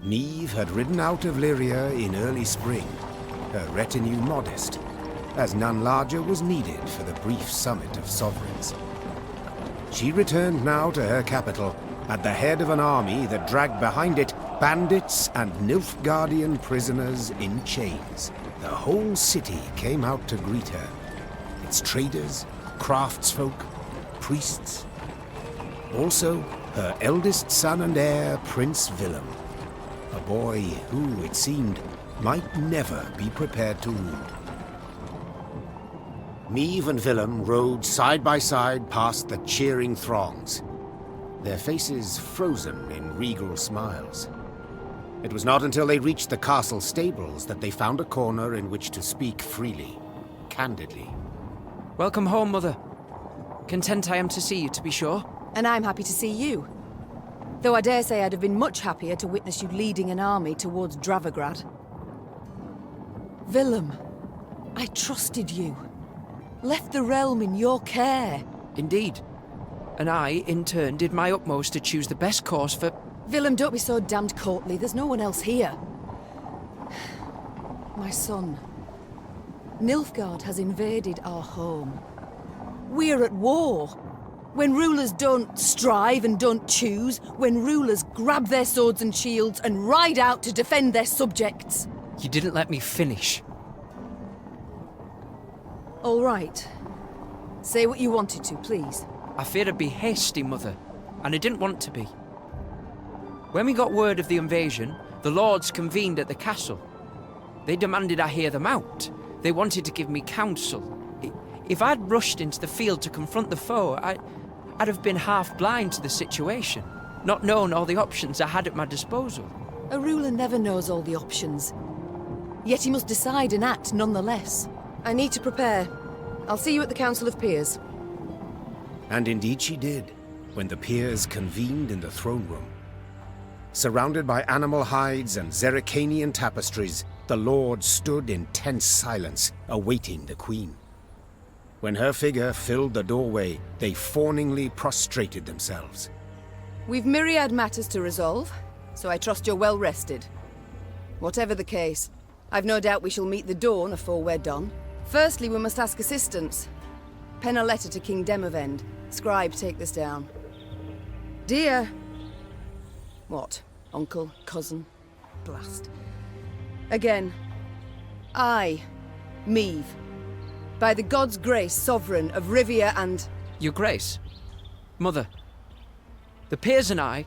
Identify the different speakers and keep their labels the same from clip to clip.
Speaker 1: Niamh had ridden out of Lyria in early spring, her retinue modest, as none larger was needed for the brief summit of sovereigns. She returned now to her capital, at the head of an army that dragged behind it bandits and Nilfgaardian prisoners in chains. The whole city came out to greet her. Its traders, craftsfolk, priests. Also, her eldest son and heir, Prince Willem. A boy who, it seemed, might never be prepared to rule. Niamh and Willem rode side by side past the cheering throngs, their faces frozen in regal smiles. It was not until they reached the castle stables that they found a corner in which to speak freely, candidly.
Speaker 2: Welcome home, Mother. Content I am to see you, to be sure.
Speaker 3: And I'm happy to see you. Though I dare say I'd have been much happier to witness you leading an army towards Dravigrad. Willem, I trusted you. Left the realm in your care.
Speaker 2: Indeed. And I, in turn, did my utmost to choose the best course for...
Speaker 3: Willem, don't be so damned courtly. There's no one else here. My son. Nilfgaard has invaded our home. We're at war. When rulers don't strive and don't choose, when rulers grab their swords and shields and ride out to defend their subjects.
Speaker 2: You didn't let me finish.
Speaker 3: All right. Say what you wanted to, please.
Speaker 2: I feared I'd be hasty, Mother, and I didn't want to be. When we got word of the invasion, the lords convened at the castle. They demanded I hear them out. They wanted to give me counsel. If I'd rushed into the field to confront the foe, I'd have been half blind to the situation, not known all the options I had at my disposal.
Speaker 3: A ruler never knows all the options. Yet he must decide and act nonetheless. I need to prepare. I'll see you at the Council of Peers.
Speaker 1: And indeed she did, when the peers convened in the throne room. Surrounded by animal hides and Zerrikanian tapestries, the lords stood in tense silence, awaiting the queen. When her figure filled the doorway, they fawningly prostrated themselves.
Speaker 3: We've myriad matters to resolve, so I trust you're well rested. Whatever the case, I've no doubt we shall meet the dawn afore we're done. Firstly, we must ask assistance. Pen a letter to King Demavend. Scribe, take this down. Dear... What? Uncle? Cousin? Blast. Again. I, Niamh, by the gods' grace, sovereign of Rivia and...
Speaker 2: Your Grace. Mother. The peers and I,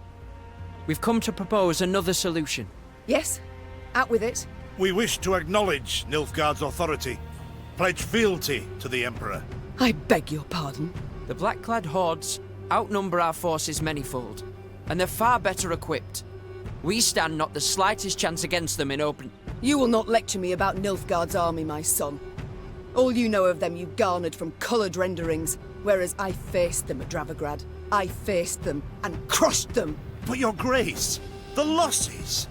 Speaker 2: we've come to propose another solution.
Speaker 3: Yes? Out with it.
Speaker 4: We wish to acknowledge Nilfgaard's authority, pledge fealty to the Emperor.
Speaker 3: I beg your pardon.
Speaker 2: The black-clad hordes outnumber our forces manyfold, and they're far better equipped. We stand not the slightest chance against them in open...
Speaker 3: You will not lecture me about Nilfgaard's army, my son. All you know of them you garnered from coloured renderings, whereas I faced them at Dravigrad. I faced them and crushed them.
Speaker 4: But your grace, the losses.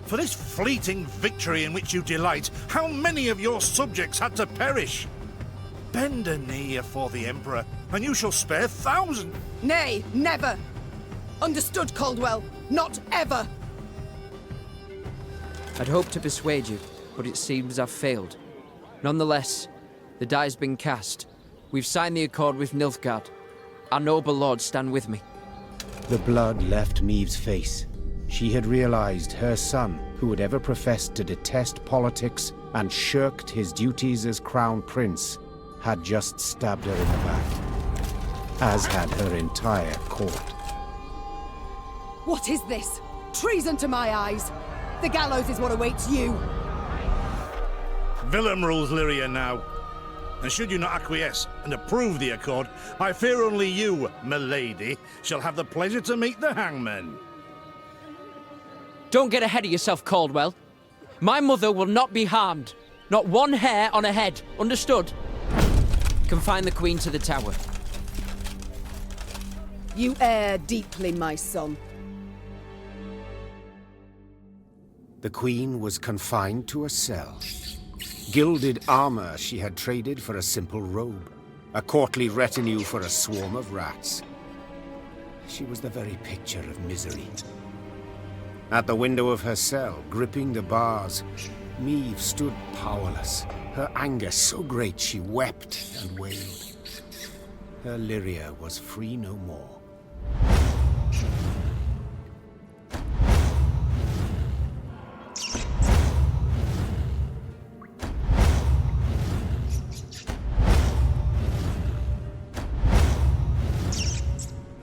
Speaker 4: For this fleeting victory in which you delight, how many of your subjects had to perish? Bend a knee afore the Emperor, and you shall spare thousands.
Speaker 3: Nay, never! Understood, Caldwell? Not ever!
Speaker 2: I'd hoped to persuade you, but it seems I've failed. Nonetheless, the die's been cast. We've signed the accord with Nilfgaard. Our noble lords stand with me.
Speaker 1: The blood left Niamh's face. She had realized her son, who had ever professed to detest politics and shirked his duties as crown prince, had just stabbed her in the back, as had her entire court.
Speaker 3: What is this? Treason to my eyes! The gallows is what awaits you!
Speaker 4: Willem rules Lyria now, and should you not acquiesce and approve the accord, I fear only you, milady, shall have the pleasure to meet the hangman.
Speaker 2: Don't get ahead of yourself, Caldwell. My mother will not be harmed. Not one hair on her head. Understood? Confine the Queen to the tower.
Speaker 3: You err deeply, my son.
Speaker 1: The Queen was confined to a cell. Gilded armor she had traded for a simple robe. A courtly retinue for a swarm of rats. She was the very picture of misery. At the window of her cell, gripping the bars, Meve stood powerless, her anger so great she wept and wailed. Her Lyria was free no more.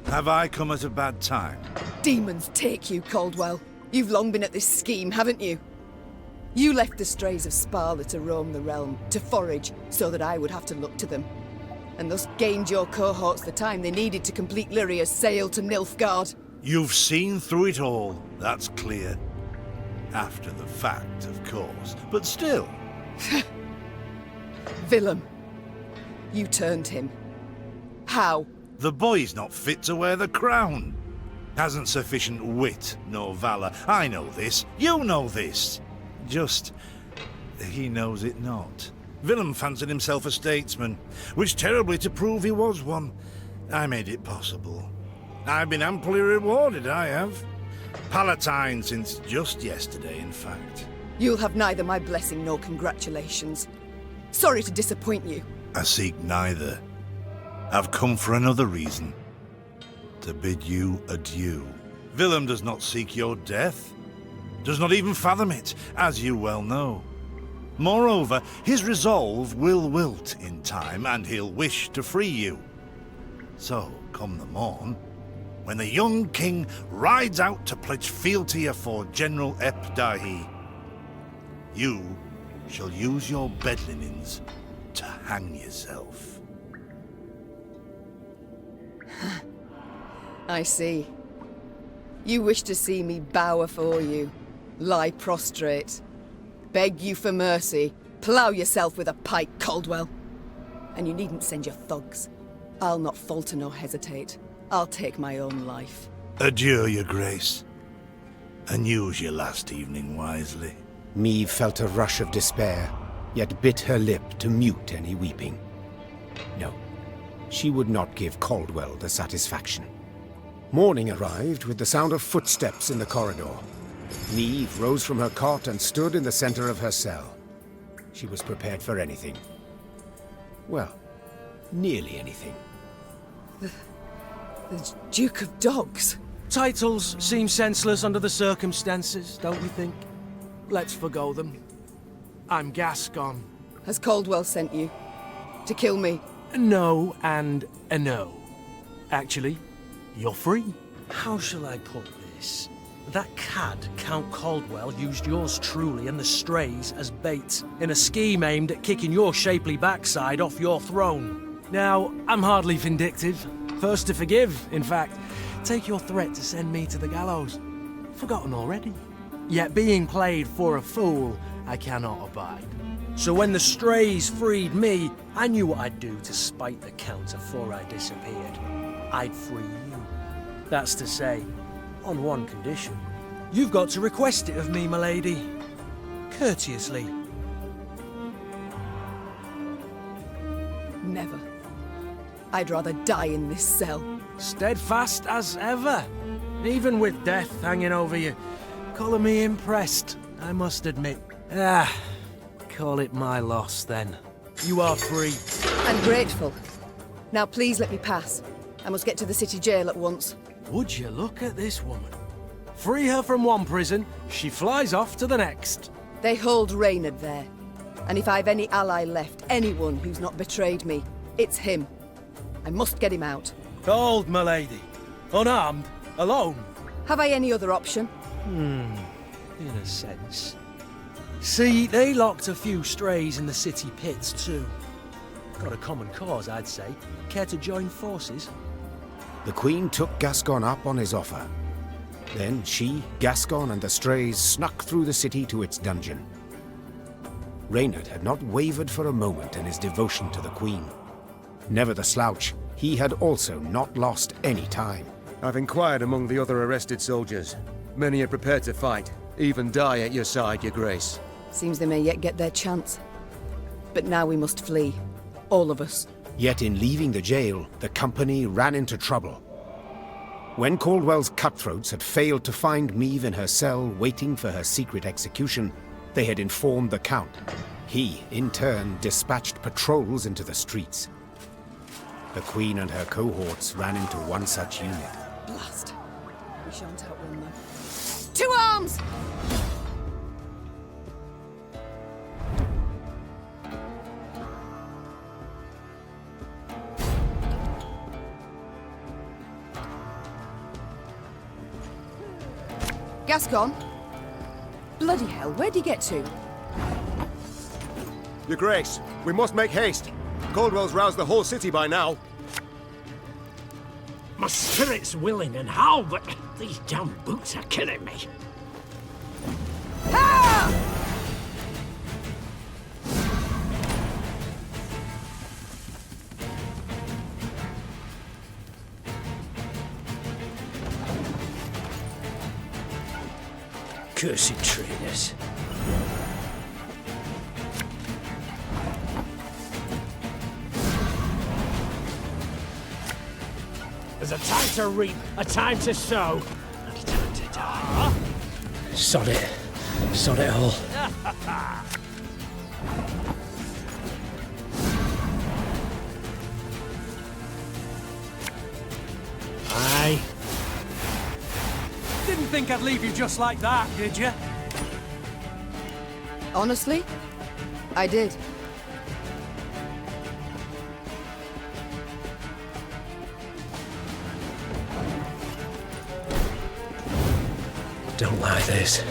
Speaker 4: Have I come at a bad time?
Speaker 3: Demons take you, Caldwell. You've long been at this scheme, haven't you? You left the strays of Sparla to roam the realm, to forage, so that I would have to look to them. And thus gained your cohorts the time they needed to complete Lyria's sail to Nilfgaard.
Speaker 4: You've seen through it all, that's clear. After the fact, of course, but still.
Speaker 3: Willem, you turned him. How?
Speaker 4: The boy's not fit to wear the crown. Hasn't sufficient wit nor valor. I know this. You know this. Just, he knows it not. Willem fancied himself a statesman, which terribly to prove he was one. I made it possible. I've been amply rewarded, I have. Palatine since just yesterday, in fact.
Speaker 3: You'll have neither my blessing nor congratulations. Sorry to disappoint you.
Speaker 4: I seek neither. I've come for another reason. To bid you adieu. Willem does not seek your death. Does not even fathom it, as you well know. Moreover, his resolve will wilt in time, and he'll wish to free you. So, come the morn, when the young king rides out to pledge fealty afore General Ep Dahi, you shall use your bed linens to hang yourself.
Speaker 3: I see. You wish to see me bow afore you, lie prostrate, beg you for mercy, plough yourself with a pike, Caldwell. And you needn't send your thugs. I'll not falter nor hesitate. I'll take my own life.
Speaker 4: Adieu, your grace, and use your last evening wisely.
Speaker 1: Meve felt a rush of despair, yet bit her lip to mute any weeping. No, she would not give Caldwell the satisfaction. Morning arrived with the sound of footsteps in the corridor. Meve rose from her cot and stood in the center of her cell. She was prepared for anything. Well, nearly anything.
Speaker 3: The Duke of Dogs.
Speaker 5: Titles seem senseless under the circumstances, don't you think? Let's forgo them. I'm Gascon.
Speaker 3: Has Caldwell sent you? To kill me?
Speaker 5: No and a no. Actually, you're free. How shall I put this? That cad, Count Caldwell, used yours truly and the strays as bait in a scheme aimed at kicking your shapely backside off your throne. Now, I'm hardly vindictive. First to forgive, in fact. Take your threat to send me to the gallows. Forgotten already. Yet being played for a fool, I cannot abide. So when the strays freed me, I knew what I'd do to spite the Count afore I disappeared. I'd free you. That's to say, on one condition. You've got to request it of me, my lady. Courteously.
Speaker 3: Never. I'd rather die in this cell.
Speaker 5: Steadfast as ever. Even with death hanging over you. Calling me impressed, I must admit. Call it my loss, then. You are free.
Speaker 3: I'm grateful. Now please let me pass. I must get to the city jail at once.
Speaker 5: Would you look at this woman? Free her from one prison, she flies off to the next.
Speaker 3: They hold Reynard there. And if I've any ally left, anyone who's not betrayed me, it's him. I must get him out.
Speaker 5: Cold, my lady. Unarmed. Alone.
Speaker 3: Have I any other option?
Speaker 5: In a sense. See, they locked a few strays in the city pits, too. Got a common cause, I'd say. Care to join forces?
Speaker 1: The Queen took Gascon up on his offer. Then she, Gascon, and the strays snuck through the city to its dungeon. Reynard had not wavered for a moment in his devotion to the Queen. Never the slouch, he had also not lost any time.
Speaker 6: I've inquired among the other arrested soldiers. Many are prepared to fight, even die at your side, your grace.
Speaker 3: Seems they may yet get their chance. But now we must flee. All of us.
Speaker 1: Yet in leaving the jail, the company ran into trouble. When Caldwell's cutthroats had failed to find Meve in her cell waiting for her secret execution, they had informed the Count. He, in turn, dispatched patrols into the streets. The Queen and her cohorts ran into one such unit.
Speaker 3: Blast. We shan't outrun them. To arms! Gascon? Bloody hell, where'd he get to?
Speaker 6: Your Grace, we must make haste. Caldwell's roused the whole city by now.
Speaker 7: My spirit's willing and how, but these damn boots are killing me. Cursed traitors. There's a time to reap, a time to sow, and a time to die. Sod it. Sod it all. Aye.
Speaker 5: Didn't think I'd leave you just like that, did you?
Speaker 3: Honestly, I did.
Speaker 7: Don't like this.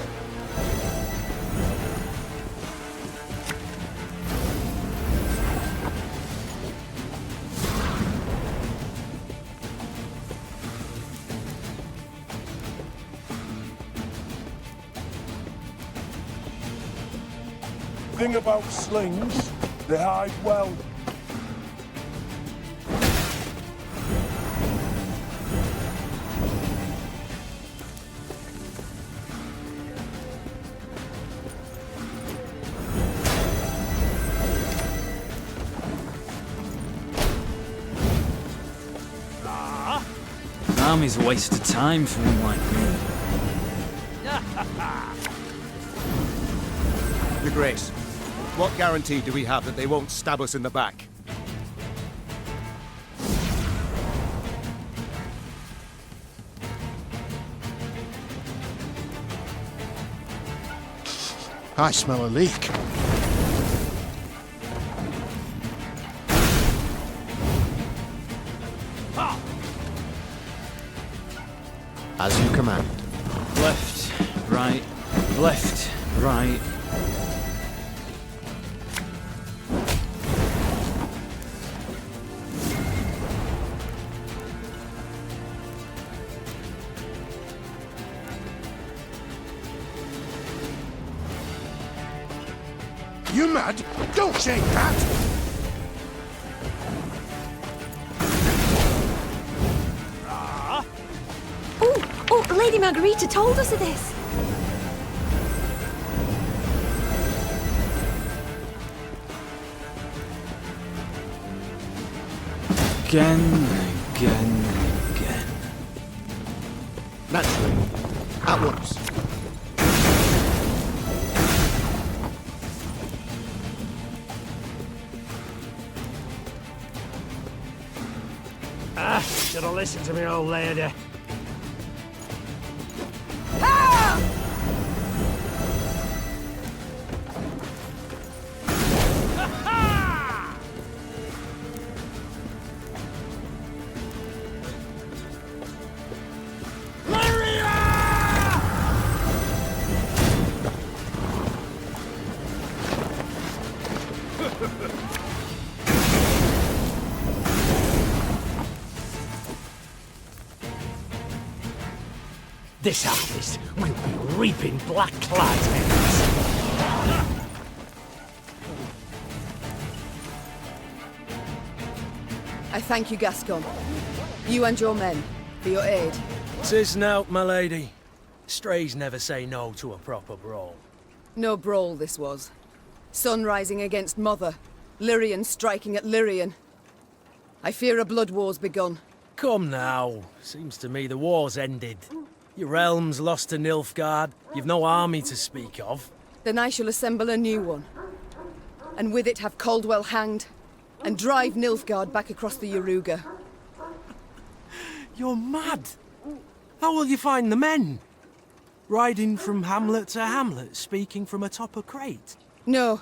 Speaker 8: Thing about slings, they hide well.
Speaker 9: Army's a waste of time for one like me.
Speaker 6: Your Grace, what guarantee do we have that they won't stab us in the back?
Speaker 8: I smell a leak.
Speaker 1: As you command.
Speaker 9: Left, right, left, right.
Speaker 8: You mad? Don't shake that!
Speaker 10: Oh, Lady Margarita told us of this.
Speaker 9: Again.
Speaker 6: Naturally. At once.
Speaker 7: Should have listened to me, old lady. This harvest will be reaping black-clad heads.
Speaker 3: I thank you, Gascon. You and your men, for your aid.
Speaker 5: 'Tis nought, my lady. Strays never say no to a proper brawl.
Speaker 3: No brawl this was. Sun rising against Mother. Lyrian striking at Lyrian. I fear a blood war's begun.
Speaker 5: Come now. Seems to me the war's ended. Your realm's lost to Nilfgaard. You've no army to speak of.
Speaker 3: Then I shall assemble a new one. And with it have Caldwell hanged, and drive Nilfgaard back across the Yaruga.
Speaker 5: You're mad. How will you find the men? Riding from hamlet to hamlet, speaking from atop a crate?
Speaker 3: No.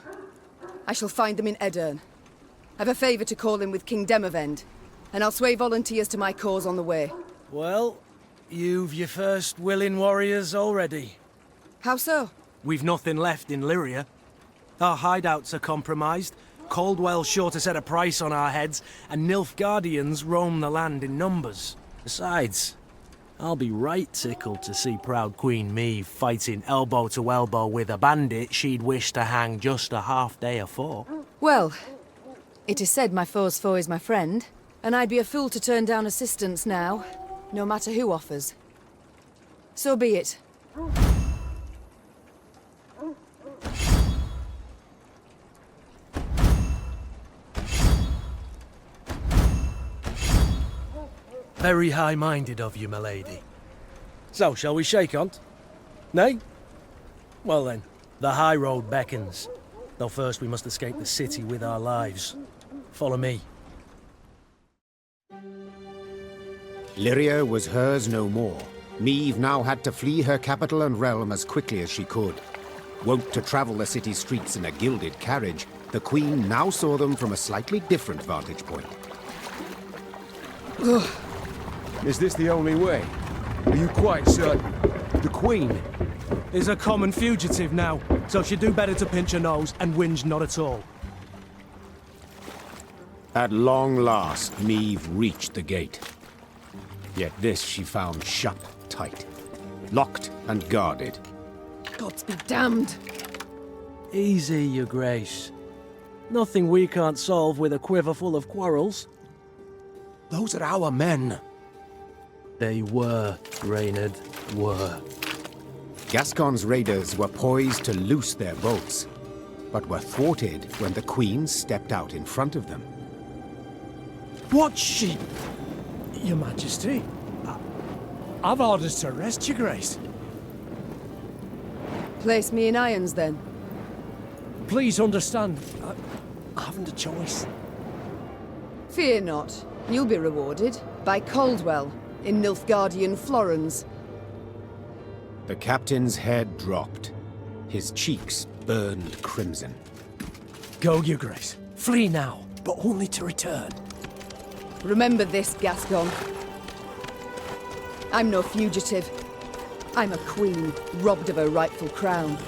Speaker 3: I shall find them in Edirn. I've a favour to call in with King Demavend, and I'll sway volunteers to my cause on the way.
Speaker 5: Well, you've your first willing warriors already.
Speaker 3: How so?
Speaker 5: We've nothing left in Lyria. Our hideouts are compromised, Caldwell's sure to set a price on our heads, and Nilfgaardians roam the land in numbers. Besides, I'll be right tickled to see proud Queen Maeve fighting elbow to elbow with a bandit she'd wish to hang just a half day afore.
Speaker 3: Well, it is said my foe's foe is my friend, and I'd be a fool to turn down assistance now, no matter who offers. So be it.
Speaker 5: Very high-minded of you, my lady. So, shall we shake on't? Nay? Well then, the high road beckons. Though first we must escape the city with our lives. Follow me.
Speaker 1: Lyria was hers no more. Maeve now had to flee her capital and realm as quickly as she could. Wont to travel the city streets in a gilded carriage, the Queen now saw them from a slightly different vantage point.
Speaker 6: Is this the only way? Are you quite certain? The Queen?
Speaker 5: Is a common fugitive now, so she'd do better to pinch her nose and whinge not at all.
Speaker 1: At long last, Maeve reached the gate. Yet this she found shut tight, locked and guarded.
Speaker 3: Gods be damned!
Speaker 5: Easy, your grace. Nothing we can't solve with a quiver full of quarrels.
Speaker 6: Those are our men.
Speaker 5: They were, Reynard, were.
Speaker 1: Gascon's raiders were poised to loose their bolts, but were thwarted when the Queen stepped out in front of them.
Speaker 7: What she... Your Majesty? I've orders to arrest your grace.
Speaker 3: Place me in irons, then.
Speaker 7: Please understand, I haven't a choice.
Speaker 3: Fear not. You'll be rewarded by Caldwell in Nilfgaardian Florens.
Speaker 1: The captain's head dropped. His cheeks burned crimson.
Speaker 7: Go, your grace. Flee now, but only to return.
Speaker 3: Remember this, Gascon. I'm no fugitive. I'm a queen, robbed of her rightful crown.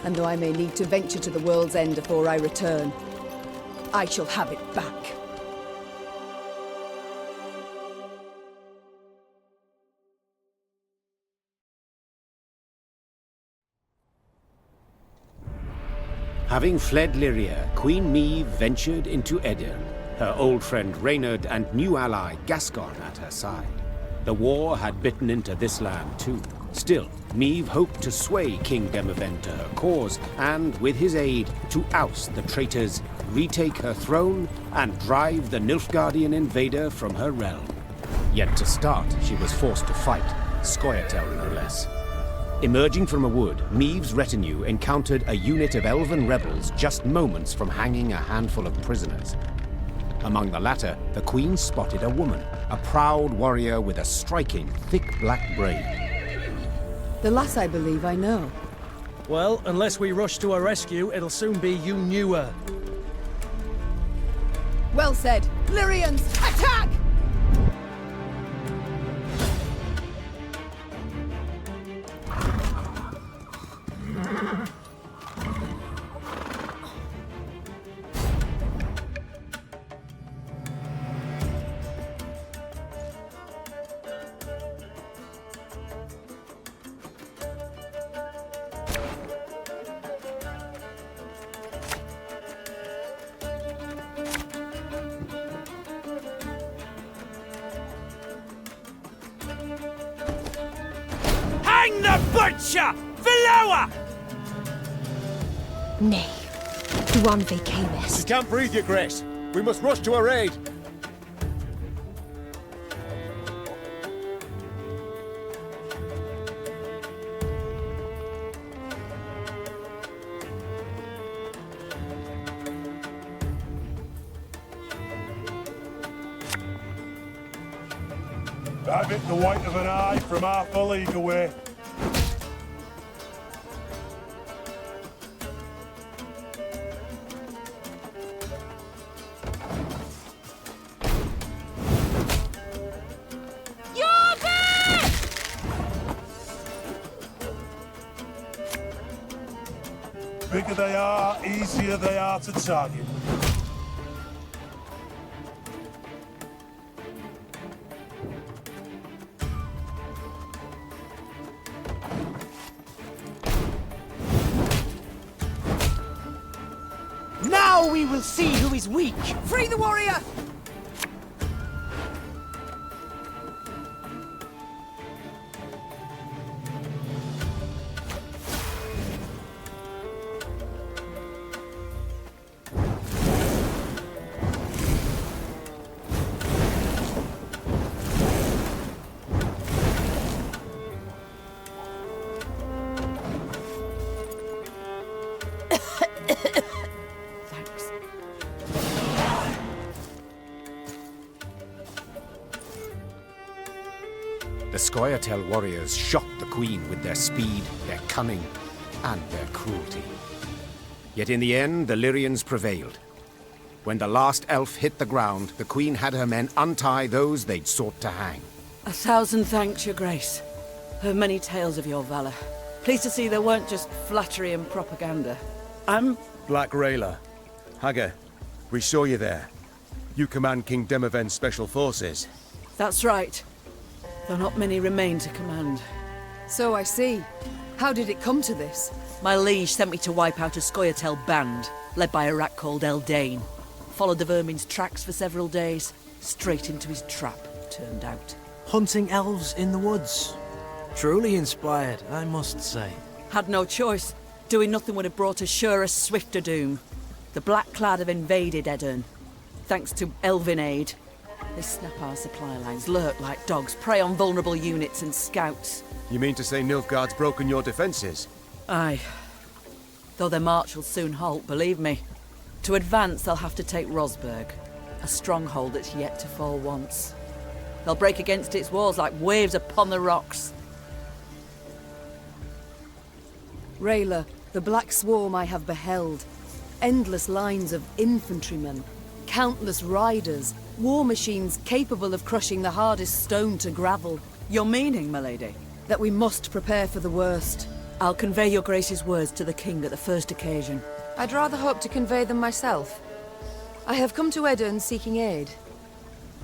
Speaker 3: And though I may need to venture to the world's end before I return, I shall have it back.
Speaker 1: Having fled Lyria, Queen Maeve ventured into Edirn, her old friend Reynard and new ally Gascon at her side. The war had bitten into this land too. Still, Maeve hoped to sway King Demavend to her cause, and with his aid, to oust the traitors, retake her throne, and drive the Nilfgaardian invader from her realm. Yet to start, she was forced to fight, Scoia'tael no less. Emerging from a wood, Maeve's retinue encountered a unit of elven rebels just moments from hanging a handful of prisoners. Among the latter, the Queen spotted a woman, a proud warrior with a striking, thick black braid.
Speaker 3: The lass I believe I know.
Speaker 5: Well, unless we rush to her rescue, it'll soon be you knew her.
Speaker 3: Well said. Lyrians, attack!
Speaker 7: Hang the butcher! Valoa!
Speaker 10: Nay, Duan vacamus.
Speaker 6: She can't breathe, your grace. We must rush to her aid.
Speaker 8: I've hit the white of an eye from half a league away. Bigger they are, easier they are to target.
Speaker 7: Now we will see who is weak.
Speaker 3: Free the warrior!
Speaker 1: The Scoia'tael warriors shocked the Queen with their speed, their cunning, and their cruelty. Yet in the end, the Lyrians prevailed. When the last elf hit the ground, the Queen had her men untie those they'd sought to hang.
Speaker 11: 1,000 thanks, Your Grace. Heard many tales of your valor. Pleased to see they weren't just flattery and propaganda. I'm...
Speaker 6: Black Rayla. Hagar, we saw you there. You command King Demoven's special forces.
Speaker 11: That's right. Though not many remain to command.
Speaker 3: So I see. How did it come to this?
Speaker 11: My liege sent me to wipe out a Scoia'tael band, led by a rat called Eldane. Followed the vermin's tracks for several days. Straight into his trap, turned out.
Speaker 5: Hunting elves in the woods. Truly inspired, I must say.
Speaker 11: Had no choice. Doing nothing would have brought us surer, swifter doom. The Black-clad have invaded Edirn. Thanks to elven aid. They snap our supply lines, lurk like dogs, prey on vulnerable units and scouts.
Speaker 6: You mean to say Nilfgaard's broken your defenses?
Speaker 11: Aye. Though their march will soon halt, believe me. To advance, they'll have to take Rosberg, a stronghold that's yet to fall once. They'll break against its walls like waves upon the rocks.
Speaker 3: Rayla, the black swarm I have beheld. Endless lines of infantrymen, countless riders, war machines capable of crushing the hardest stone to gravel.
Speaker 11: Your meaning, my lady?
Speaker 3: That we must prepare for the worst.
Speaker 11: I'll convey your grace's words to the king at the first occasion.
Speaker 3: I'd rather hope to convey them myself. I have come to Edirn seeking aid.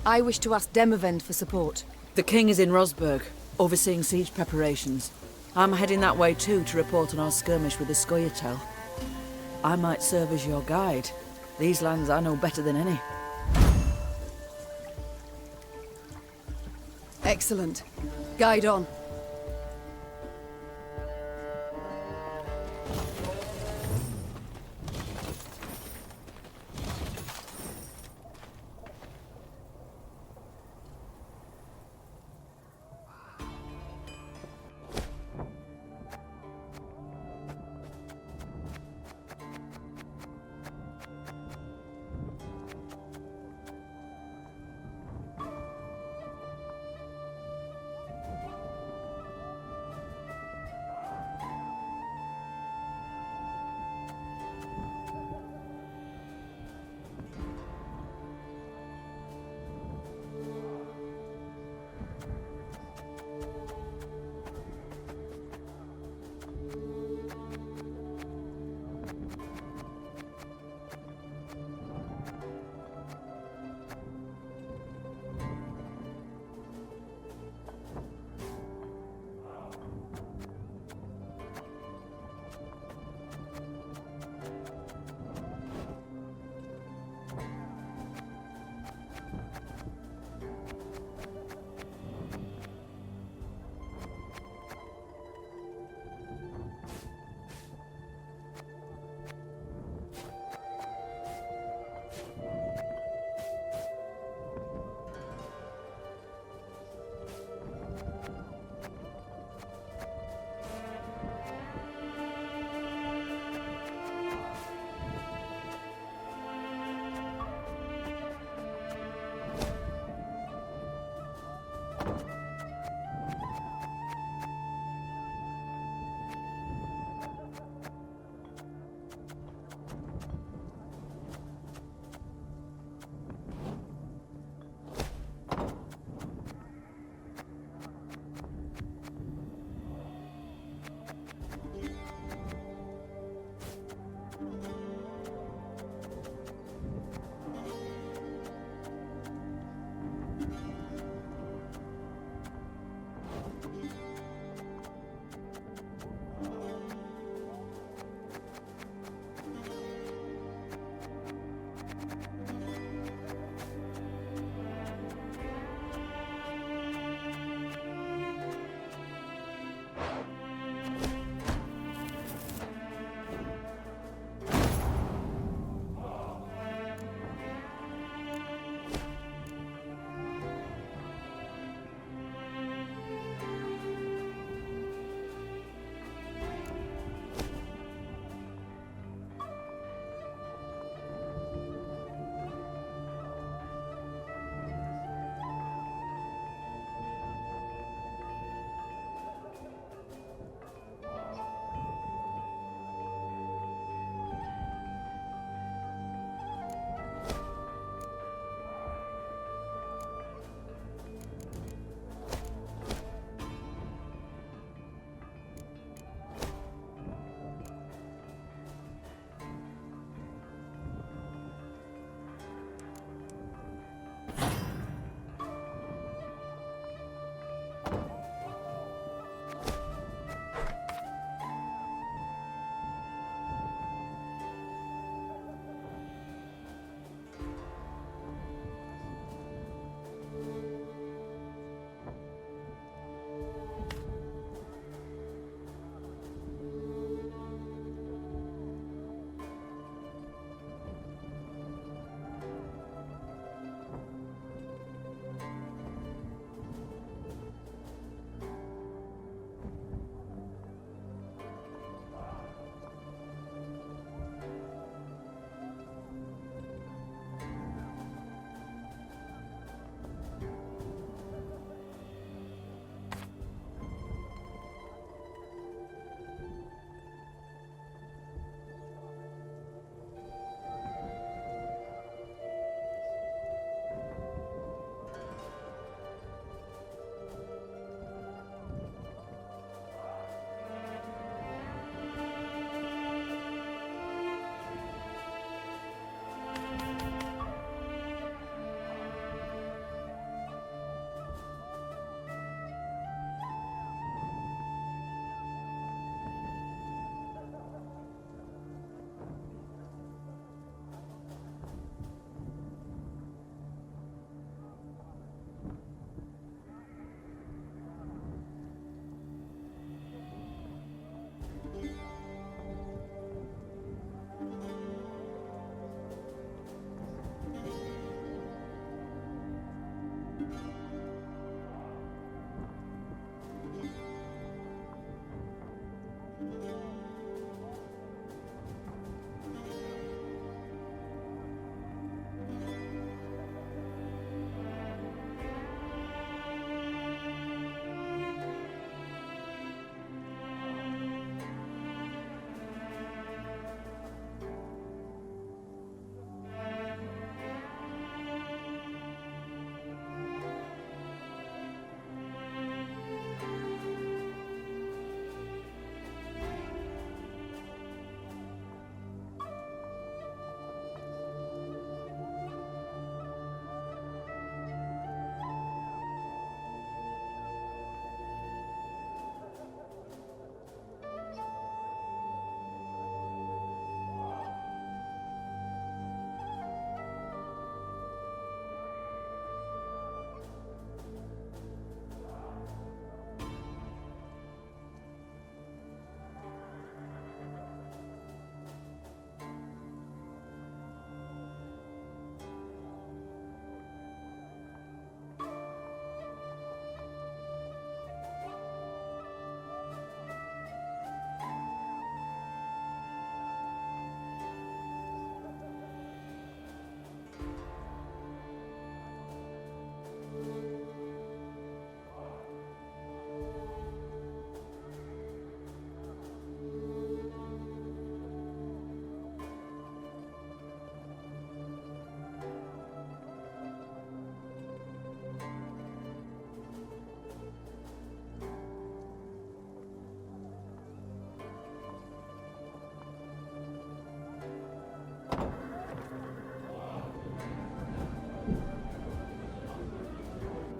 Speaker 3: I wish to ask Demavend for support.
Speaker 11: The king is in Rosberg, overseeing siege preparations. I'm heading that way too to report on our skirmish with the Scoia'tael. I might serve as your guide. These lands I know better than any.
Speaker 3: Excellent. Guide on.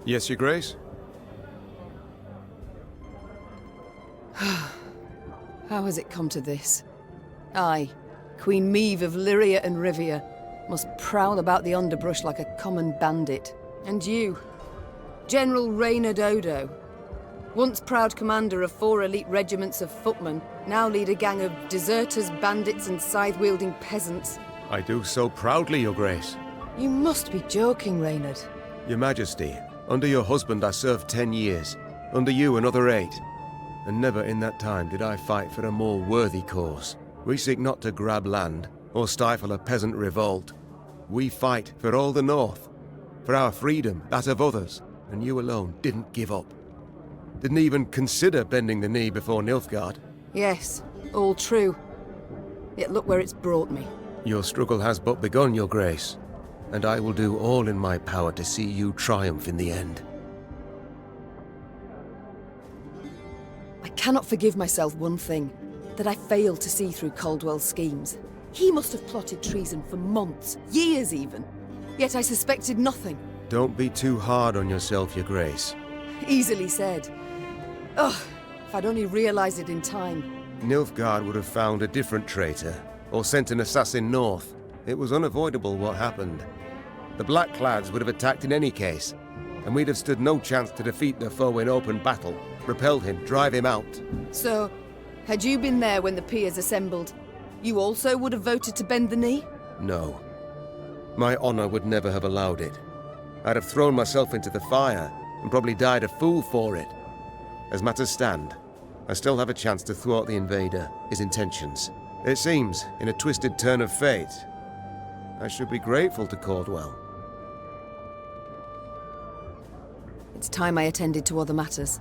Speaker 6: Yes, Your Grace?
Speaker 3: How has it come to this? I, Queen Meve of Lyria and Rivia, must prowl about the underbrush like a common bandit. And you, General Reynard Odo, once proud commander of 4 elite regiments of footmen, now lead a gang of deserters, bandits and scythe-wielding peasants.
Speaker 6: I do so proudly, Your Grace.
Speaker 3: You must be joking, Reynard.
Speaker 6: Your Majesty, under your husband I served 10 years, under you another 8. And never in that time did I fight for a more worthy cause. We seek not to grab land, or stifle a peasant revolt. We fight for all the North, for our freedom, that of others, and you alone didn't give up. Didn't even consider bending the knee before Nilfgaard.
Speaker 3: Yes, all true. Yet look where it's brought me.
Speaker 6: Your struggle has but begun, Your Grace, and I will do all in my power to see you triumph in the end.
Speaker 3: I cannot forgive myself one thing, that I failed to see through Caldwell's schemes. He must have plotted treason for months, years even. Yet I suspected nothing.
Speaker 6: Don't be too hard on yourself, Your Grace.
Speaker 3: Easily said. Ugh, if I'd only realized it in time.
Speaker 6: Nilfgaard would have found a different traitor, or sent an assassin north. It was unavoidable what happened. The Blackclads would have attacked in any case, and we'd have stood no chance to defeat the foe in open battle, repel him, drive him out.
Speaker 3: So, had you been there when the peers assembled, you also would have voted to bend the knee?
Speaker 6: No. My honor would never have allowed it. I'd have thrown myself into the fire, and probably died a fool for it. As matters stand, I still have a chance to thwart the invader, his intentions. It seems, in a twisted turn of fate, I should be grateful to Caldwell.
Speaker 3: It's time I attended to other matters.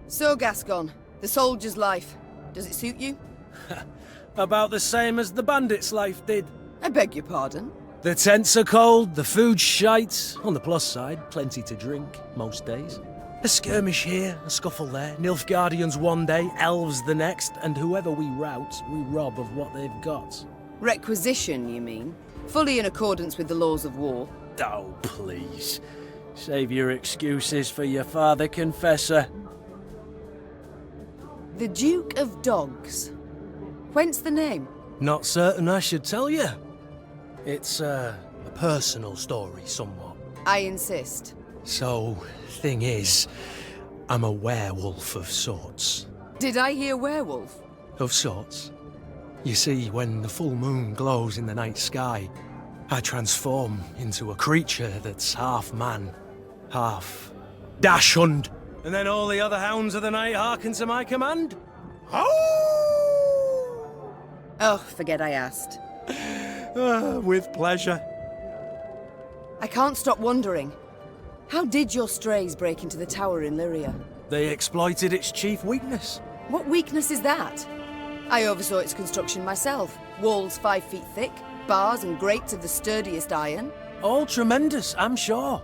Speaker 3: So, Gascon, the soldier's life, does it suit you?
Speaker 5: About the same as the bandit's life did.
Speaker 3: I beg your pardon?
Speaker 5: The tents are cold, the food's shite. On the plus side, plenty to drink, most days. A skirmish here, a scuffle there, Nilfgaardians one day, elves the next, and whoever we rout, we rob of what they've got.
Speaker 3: Requisition, you mean? Fully in accordance with the laws of war.
Speaker 5: Oh, please. Save your excuses for your father confessor.
Speaker 3: The Duke of Dogs. Whence the name?
Speaker 5: Not certain I should tell you. It's a personal story, somewhat.
Speaker 3: I insist.
Speaker 5: So, thing is, I'm a werewolf of sorts.
Speaker 3: Did I hear werewolf?
Speaker 5: Of sorts. You see, when the full moon glows in the night sky, I transform into a creature that's half man, half dachshund. And then all the other hounds of the night hearken to my command.
Speaker 3: Oh, forget I asked.
Speaker 5: With pleasure.
Speaker 3: I can't stop wondering. How did your strays break into the tower in Lyria?
Speaker 5: They exploited its chief weakness.
Speaker 3: What weakness is that? I oversaw its construction myself. Walls 5 feet thick, bars and grates of the sturdiest iron.
Speaker 5: All tremendous, I'm sure.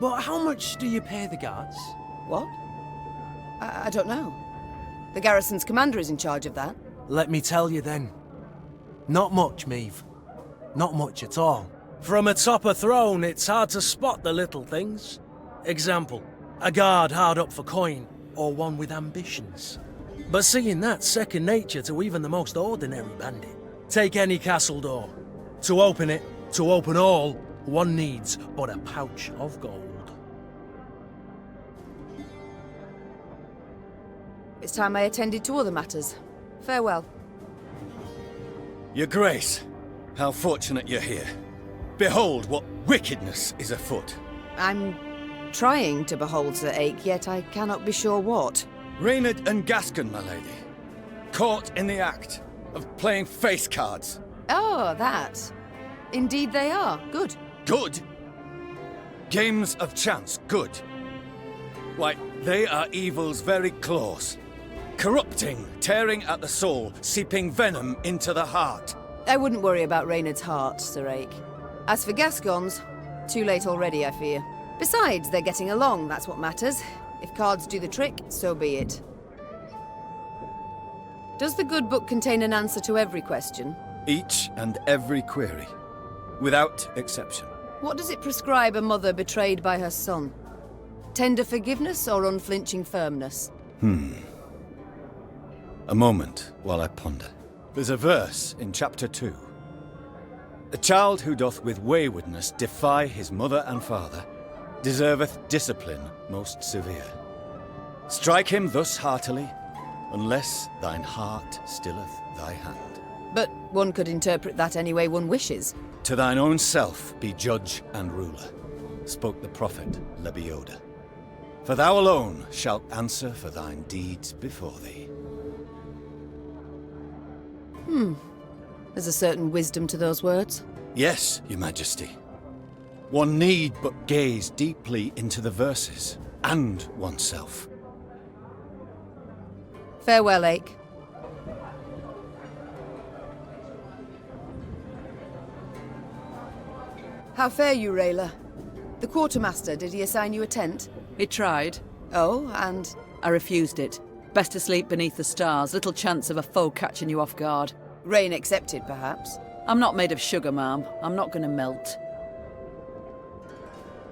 Speaker 5: But how much do you pay the guards?
Speaker 3: What? I don't know. The garrison's commander is in charge of that.
Speaker 5: Let me tell you then. Not much, Meve. Not much at all. From atop a throne, it's hard to spot the little things. Example, a guard hard up for coin, or one with ambitions. But seeing that's second nature to even the most ordinary bandit. Take any castle door. To open it, to open all, one needs but a pouch of gold.
Speaker 3: It's time I attended to other matters. Farewell.
Speaker 12: Your Grace, how fortunate you're here. Behold what wickedness is afoot.
Speaker 3: I'm trying to behold Sir Ake, yet I cannot be sure what.
Speaker 12: Reynard and Gascon, my lady. Caught in the act of playing face cards.
Speaker 3: Oh, that. Indeed they are. Good.
Speaker 12: Good? Games of chance, good. Why, they are evil's very claws. Corrupting, tearing at the soul, seeping venom into the heart.
Speaker 3: I wouldn't worry about Reynard's heart, Sir Ake. As for Gascon's, too late already, I fear. Besides, they're getting along, that's what matters. If cards do the trick, so be it. Does the good book contain an answer to every question?
Speaker 12: Each and every query. Without exception.
Speaker 3: What does it prescribe a mother betrayed by her son? Tender forgiveness or unflinching firmness?
Speaker 12: A moment while I ponder. There's a verse in chapter 2. A child who doth with waywardness defy his mother and father deserveth discipline most severe. Strike him thus heartily, unless thine heart stilleth thy hand.
Speaker 3: But one could interpret that any way one wishes.
Speaker 12: To thine own self be judge and ruler, spoke the prophet Lebioda. For thou alone shalt answer for thine deeds before thee.
Speaker 3: There's a certain wisdom to those words.
Speaker 12: Yes, your majesty. One need but gaze deeply into the verses, and oneself.
Speaker 3: Farewell, Ake. How fare you, Rayla? The quartermaster, did he assign you a tent?
Speaker 11: He tried.
Speaker 3: Oh, and?
Speaker 11: I refused it. Best to sleep beneath the stars, little chance of a foe catching you off guard.
Speaker 3: Rain accepted, perhaps?
Speaker 11: I'm not made of sugar, ma'am. I'm not gonna melt.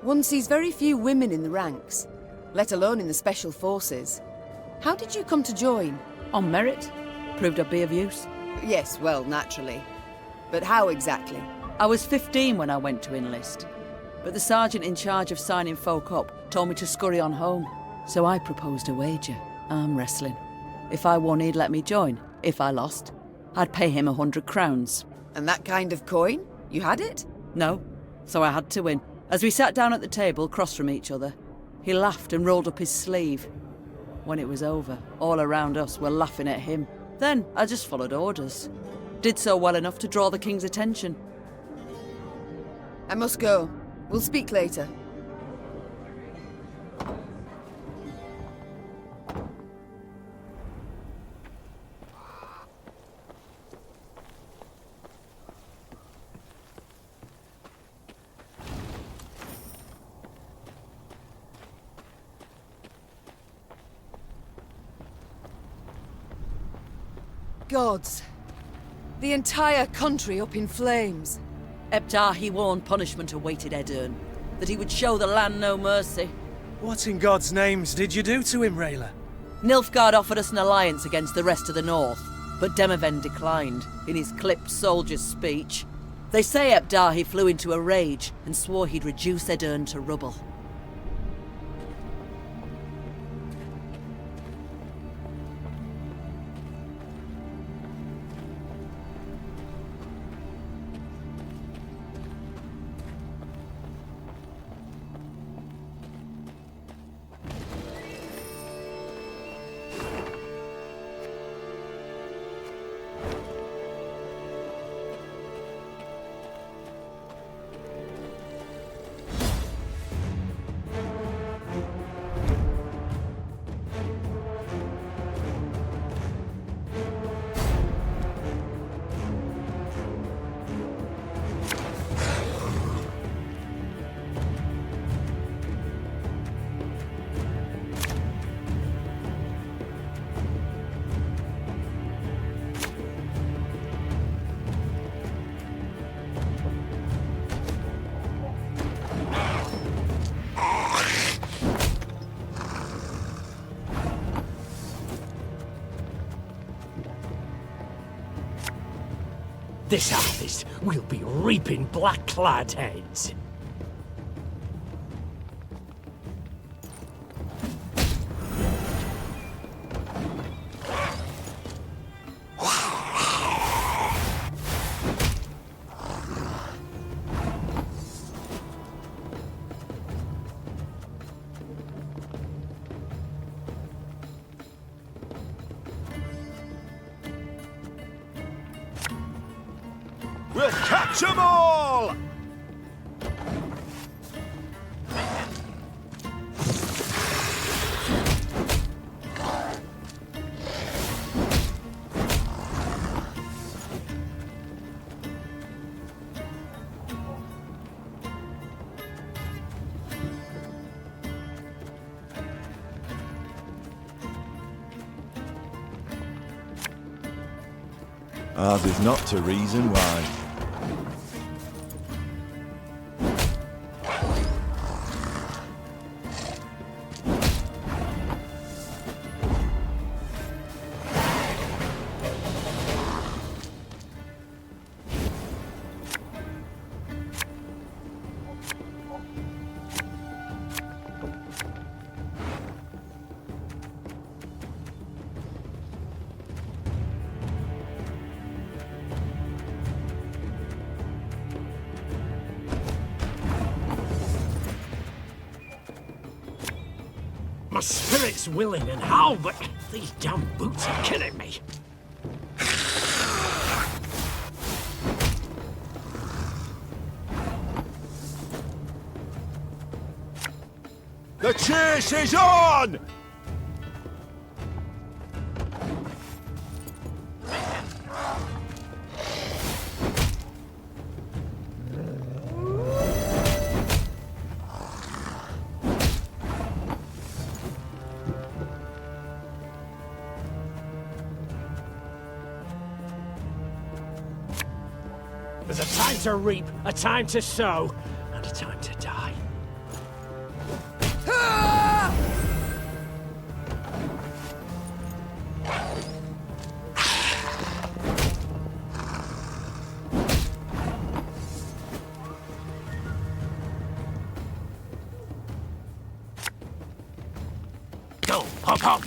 Speaker 3: One sees very few women in the ranks, let alone in the special forces. How did you come to join?
Speaker 11: On merit. Proved I'd be of use.
Speaker 3: Yes, well, naturally. But how exactly?
Speaker 11: I was 15 when I went to enlist. But the sergeant in charge of signing folk up told me to scurry on home. So I proposed a wager. Arm wrestling. If I won, he'd let me join. If I lost, I'd pay him 100 crowns.
Speaker 3: And that kind of coin? You had it?
Speaker 11: No. So I had to win. As we sat down at the table, across from each other, he laughed and rolled up his sleeve. When it was over, all around us were laughing at him. Then I just followed orders. Did so well enough to draw the king's attention.
Speaker 3: I must go. We'll speak later. Gods. The entire country up in flames.
Speaker 11: Ebdahi warned punishment awaited Edirn, that he would show the land no mercy.
Speaker 5: What in God's names did you do to him, Rayla?
Speaker 11: Nilfgaard offered us an alliance against the rest of the north, but Demoven declined, in his clipped soldier's speech. They say Ebdahi flew into a rage and swore he'd reduce Edirn to rubble.
Speaker 7: This harvest, we'll be reaping black-clad heads.
Speaker 4: We'll catch 'em all! Ours is not to reason why.
Speaker 7: My spirit's willing and how, but these damn boots are killing me.
Speaker 8: The chase is on!
Speaker 7: There's a time to reap, a time to sow, and a time to die. Go, hop, hop!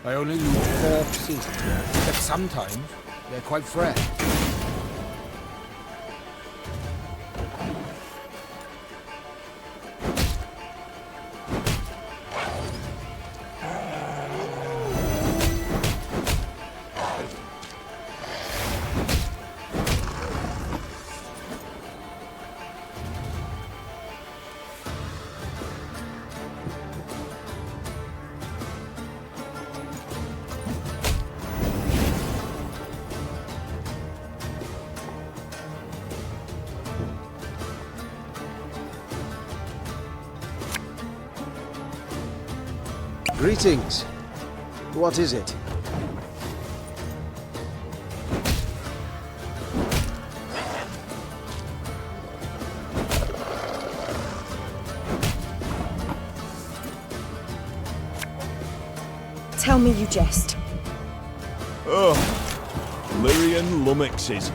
Speaker 1: I only loot 4 pieces, but sometimes they're quite fresh.
Speaker 6: Greetings. What is it?
Speaker 10: Tell me you jest.
Speaker 8: Oh, Lyrian lummoxes.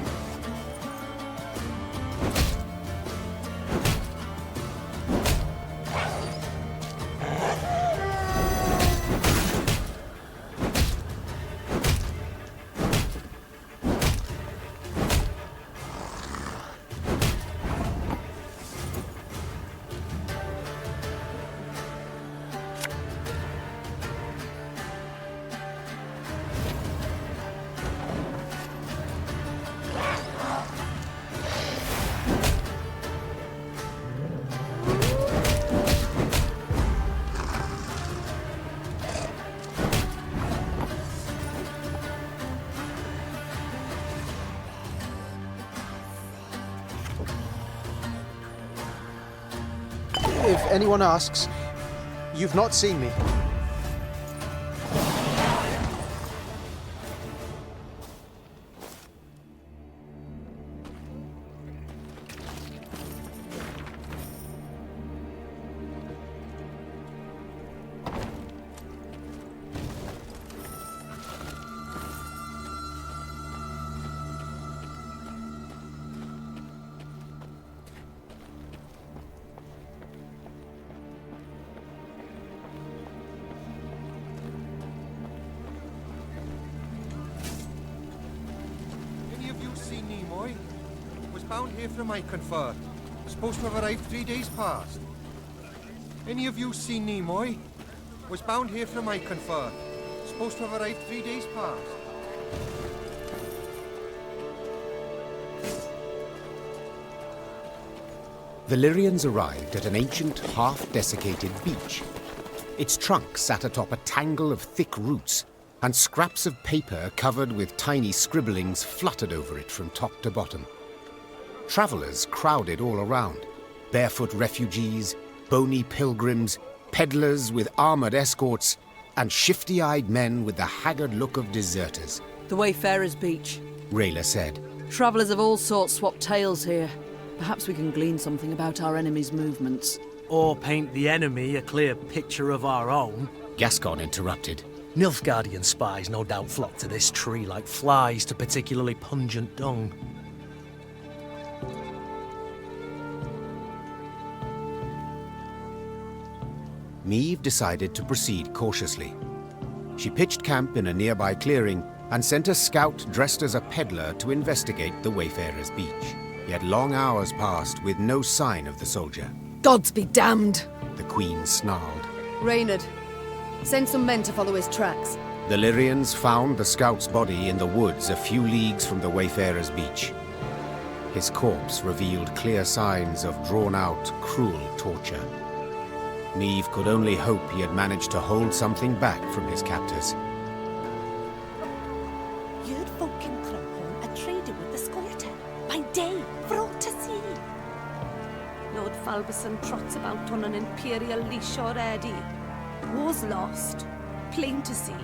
Speaker 13: If anyone asks, you've not seen me.
Speaker 14: bound here from Iconfort. Supposed to have arrived 3 days past. Any of you seen Nimoy? Was bound here from Iconfort. Supposed to have arrived 3 days past.
Speaker 1: Valyrians arrived at an ancient, half-desiccated beach. Its trunk sat atop a tangle of thick roots, and scraps of paper covered with tiny scribblings fluttered over it from top to bottom. Travelers crowded all around. Barefoot refugees, bony pilgrims, peddlers with armored escorts, and shifty-eyed men with the haggard look of deserters.
Speaker 11: The Wayfarer's Beach.
Speaker 1: Rayla said.
Speaker 11: Travellers of all sorts swap tales here. Perhaps we can glean something about our enemy's movements.
Speaker 5: Or paint the enemy a clear picture of our own.
Speaker 1: Gascon interrupted.
Speaker 5: Nilfgaardian spies no doubt flock to this tree like flies to particularly pungent dung.
Speaker 1: Meve decided to proceed cautiously. She pitched camp in a nearby clearing and sent a scout dressed as a peddler to investigate the Wayfarer's Beach. Yet long hours passed with no sign of the soldier.
Speaker 3: Gods be damned!
Speaker 1: The Queen snarled.
Speaker 3: Reynard, send some men to follow his tracks.
Speaker 1: The Lyrians found the scout's body in the woods a few leagues from the Wayfarer's Beach. His corpse revealed clear signs of drawn-out, cruel torture. Meve could only hope he had managed to hold something back from his captors.
Speaker 10: You'd fucking come home and traded with the Scoia'tael by day for all to see. Lord Falberson trots about on an imperial leash already. War's lost, plain to see.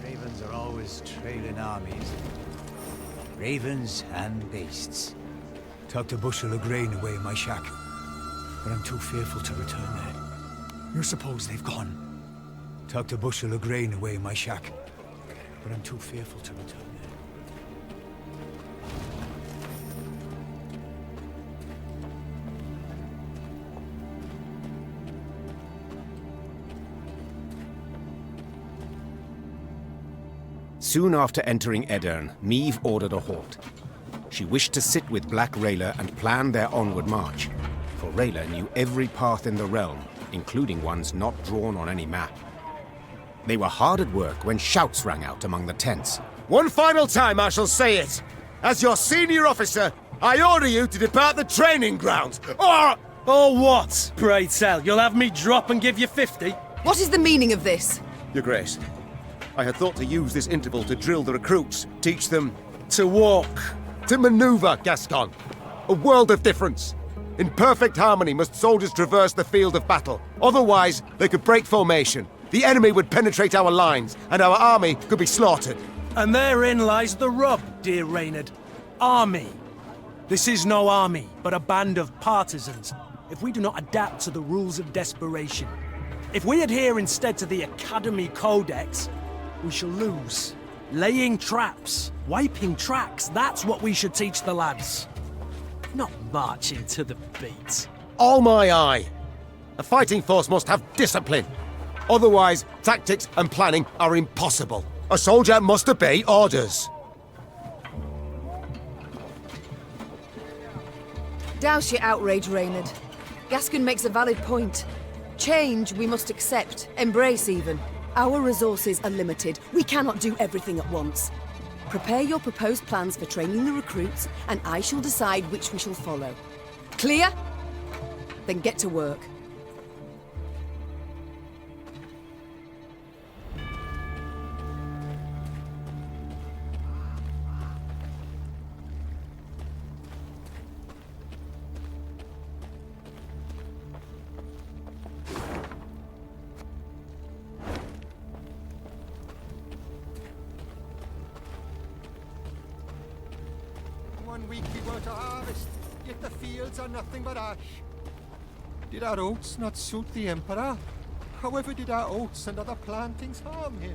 Speaker 15: Ravens are always trailing armies. Ravens and beasts. Tucked a bushel of grain away in my shack, but I'm too fearful to return there. You suppose they've gone? Tucked a bushel of grain away in my shack, but I'm too fearful to return there.
Speaker 1: Soon after entering Edirn, Meve ordered a halt. She wished to sit with Black Rayla and plan their onward march, for Rayla knew every path in the realm, including ones not drawn on any map. They were hard at work when shouts rang out among the tents.
Speaker 6: One final time I shall say it. As your senior officer, I order you to depart the training grounds, or...
Speaker 5: Or what, pray tell? You'll have me drop and give you 50?
Speaker 3: What is the meaning of this?
Speaker 6: Your Grace, I had thought to use this interval to drill the recruits, teach them...
Speaker 5: To walk.
Speaker 6: To maneuver, Gascon. A world of difference. In perfect harmony must soldiers traverse the field of battle. Otherwise, they could break formation. The enemy would penetrate our lines, and our army could be slaughtered.
Speaker 5: And therein lies the rub, dear Reynard. Army. This is no army, but a band of partisans. If we do not adapt to the rules of desperation, if we adhere instead to the Academy Codex, we shall lose. Laying traps, wiping tracks, that's what we should teach the lads. Not marching to the beat.
Speaker 6: All my eye. A fighting force must have discipline. Otherwise, tactics and planning are impossible. A soldier must obey orders.
Speaker 3: Douse your outrage, Reynard. Gascon makes a valid point. Change we must accept, embrace even. Our resources are limited. We cannot do everything at once. Prepare your proposed plans for training the recruits, and I shall decide which we shall follow. Clear? Then get to work.
Speaker 14: 1 week we were to harvest, yet the fields are nothing but ash. Did our oats not suit the Emperor? However did our oats and other plantings harm him?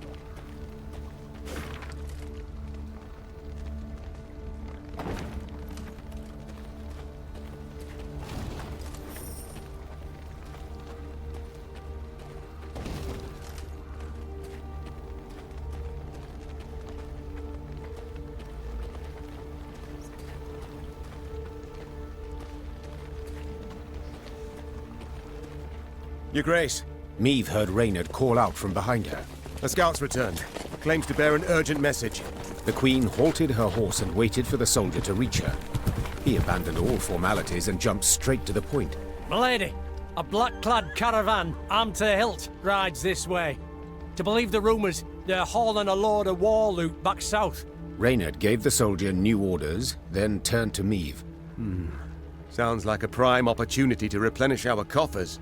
Speaker 6: Your Grace.
Speaker 1: Meave heard Reynard call out from behind her.
Speaker 6: A scout's returned. Claims to bear an urgent message.
Speaker 1: The Queen halted her horse and waited for the soldier to reach her. He abandoned all formalities and jumped straight to the point.
Speaker 7: Milady, a black-clad caravan, armed to the hilt, rides this way. To believe the rumours, they're hauling a load of war loot back south.
Speaker 1: Reynard gave the soldier new orders, then turned to Meave.
Speaker 6: Sounds like a prime opportunity to replenish our coffers.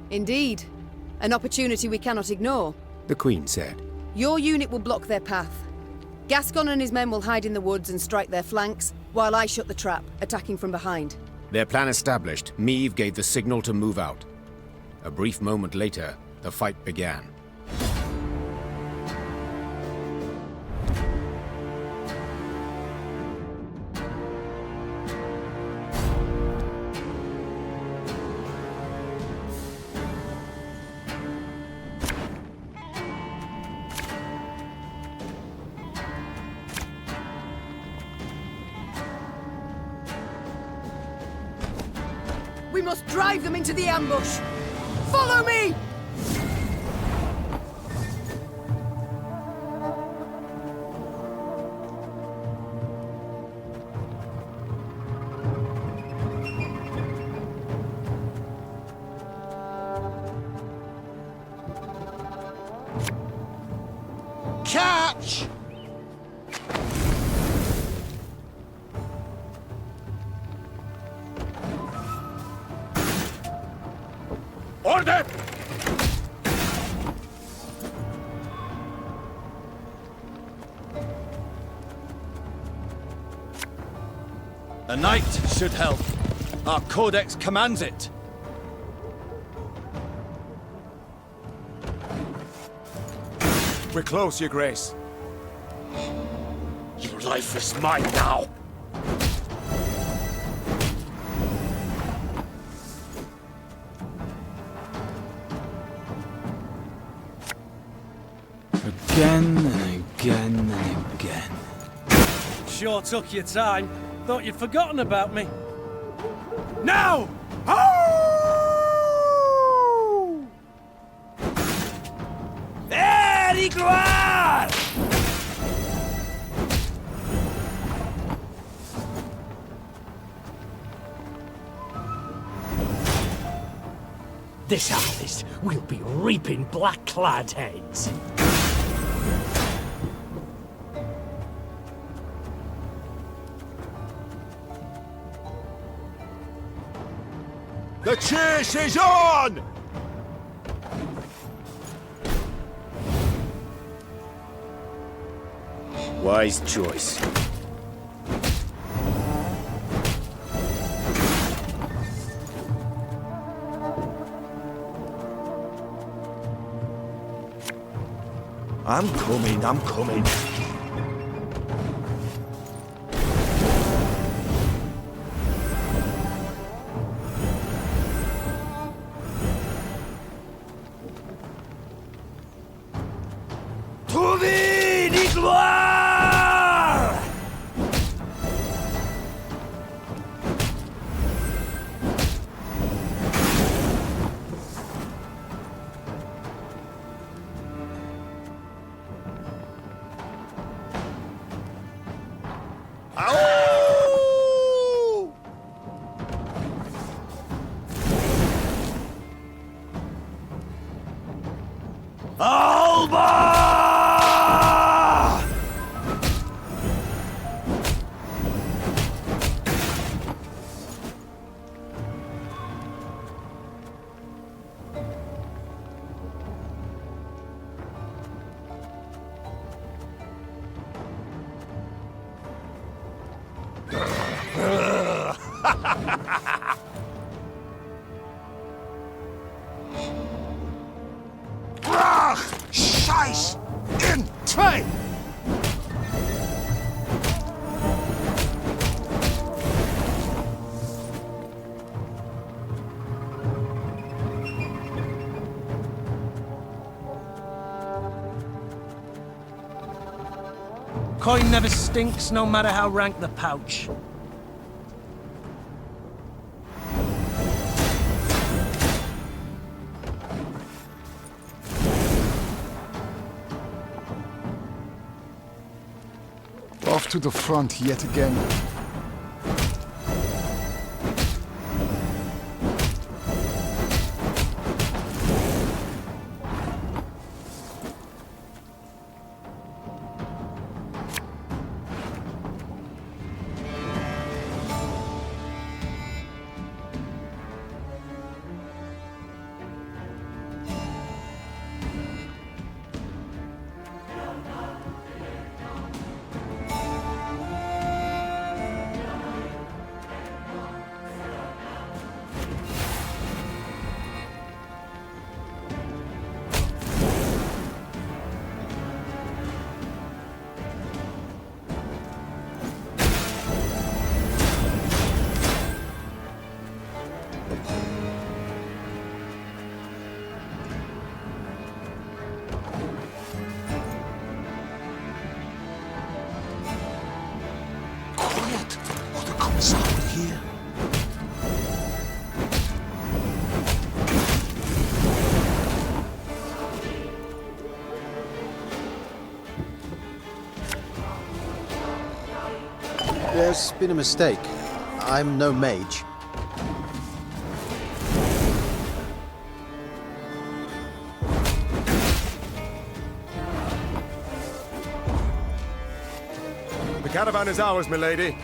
Speaker 3: Indeed. An opportunity we cannot ignore.
Speaker 1: The Queen said.
Speaker 3: Your unit will block their path. Gascon and his men will hide in the woods and strike their flanks, while I shut the trap, attacking from behind.
Speaker 1: Their plan established, Meave gave the signal to move out. A brief moment later, the fight began.
Speaker 3: We must drive them into the ambush! Follow me!
Speaker 14: Catch!
Speaker 4: Order!
Speaker 12: A knight should help. Our codex commands it.
Speaker 6: We're close, Your Grace.
Speaker 4: Your life is mine now!
Speaker 9: Again and again and again.
Speaker 7: Sure took your time. Thought you'd forgotten about me. Now!
Speaker 5: Very glad! This harvest, we'll be reaping black-clad heads.
Speaker 6: The chase is on!
Speaker 1: Wise choice.
Speaker 4: I'm coming.
Speaker 5: To the gloire! Alba!
Speaker 4: Brach! Scheiß! In Train!
Speaker 5: Coin never stinks, no matter how rank the pouch.
Speaker 16: Off to the front yet again.
Speaker 13: There's been a mistake. I'm no mage.
Speaker 6: The caravan is ours, milady.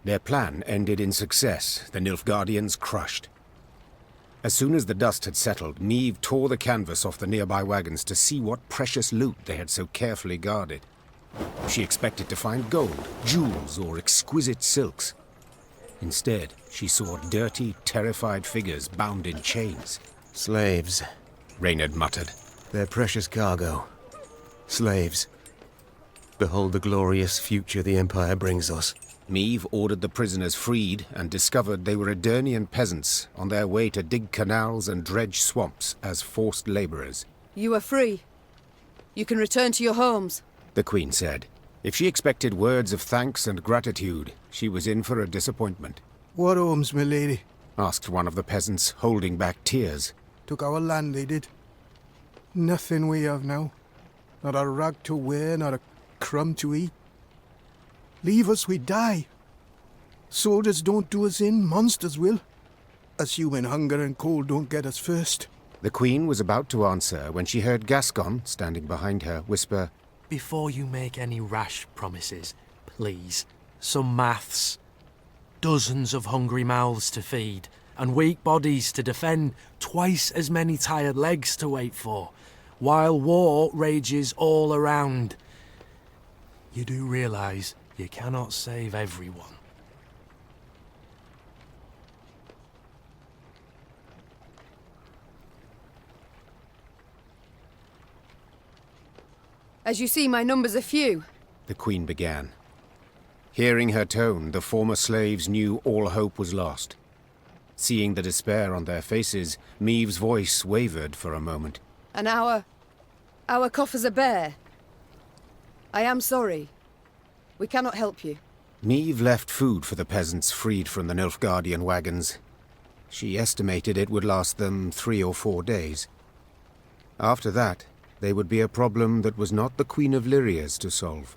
Speaker 1: Their plan ended in success, the Nilfgaardians crushed. As soon as the dust had settled, Niamh tore the canvas off the nearby wagons to see what precious loot they had so carefully guarded. She expected to find gold, jewels, or exquisite silks. Instead, she saw dirty, terrified figures bound in chains.
Speaker 6: Slaves,
Speaker 1: Reynard muttered.
Speaker 6: Their precious cargo. Slaves. Behold the glorious future the Empire brings us.
Speaker 1: Niamh ordered the prisoners freed and discovered they were Edirnian peasants on their way to dig canals and dredge swamps as forced laborers.
Speaker 3: You are free. You can return to your homes,
Speaker 1: the Queen said. If she expected words of thanks and gratitude, she was in for a disappointment.
Speaker 16: What homes, my lady?
Speaker 1: Asked one of the peasants, holding back tears.
Speaker 16: Took our land, they did. Nothing we have now. Not a rag to wear, not a crumb to eat. Leave us, we die. Soldiers don't do us in, monsters will. As human hunger and cold don't get us first.
Speaker 1: The Queen was about to answer when she heard Gascon, standing behind her, whisper,
Speaker 5: Before you make any rash promises, please, some maths. Dozens of hungry mouths to feed, and weak bodies to defend, twice as many tired legs to wait for, while war rages all around. You do realise you cannot save everyone.
Speaker 3: As you see, my numbers are few.
Speaker 1: the Queen began. Hearing her tone, the former slaves knew all hope was lost. Seeing the despair on their faces, Niamh's voice wavered for a moment.
Speaker 3: And our coffers are bare. I am sorry. We cannot help you.
Speaker 1: Niamh left food for the peasants freed from the Nilfgaardian wagons. She estimated it would last them 3 or 4 days. After that, they would be a problem that was not the Queen of Lyria's to solve.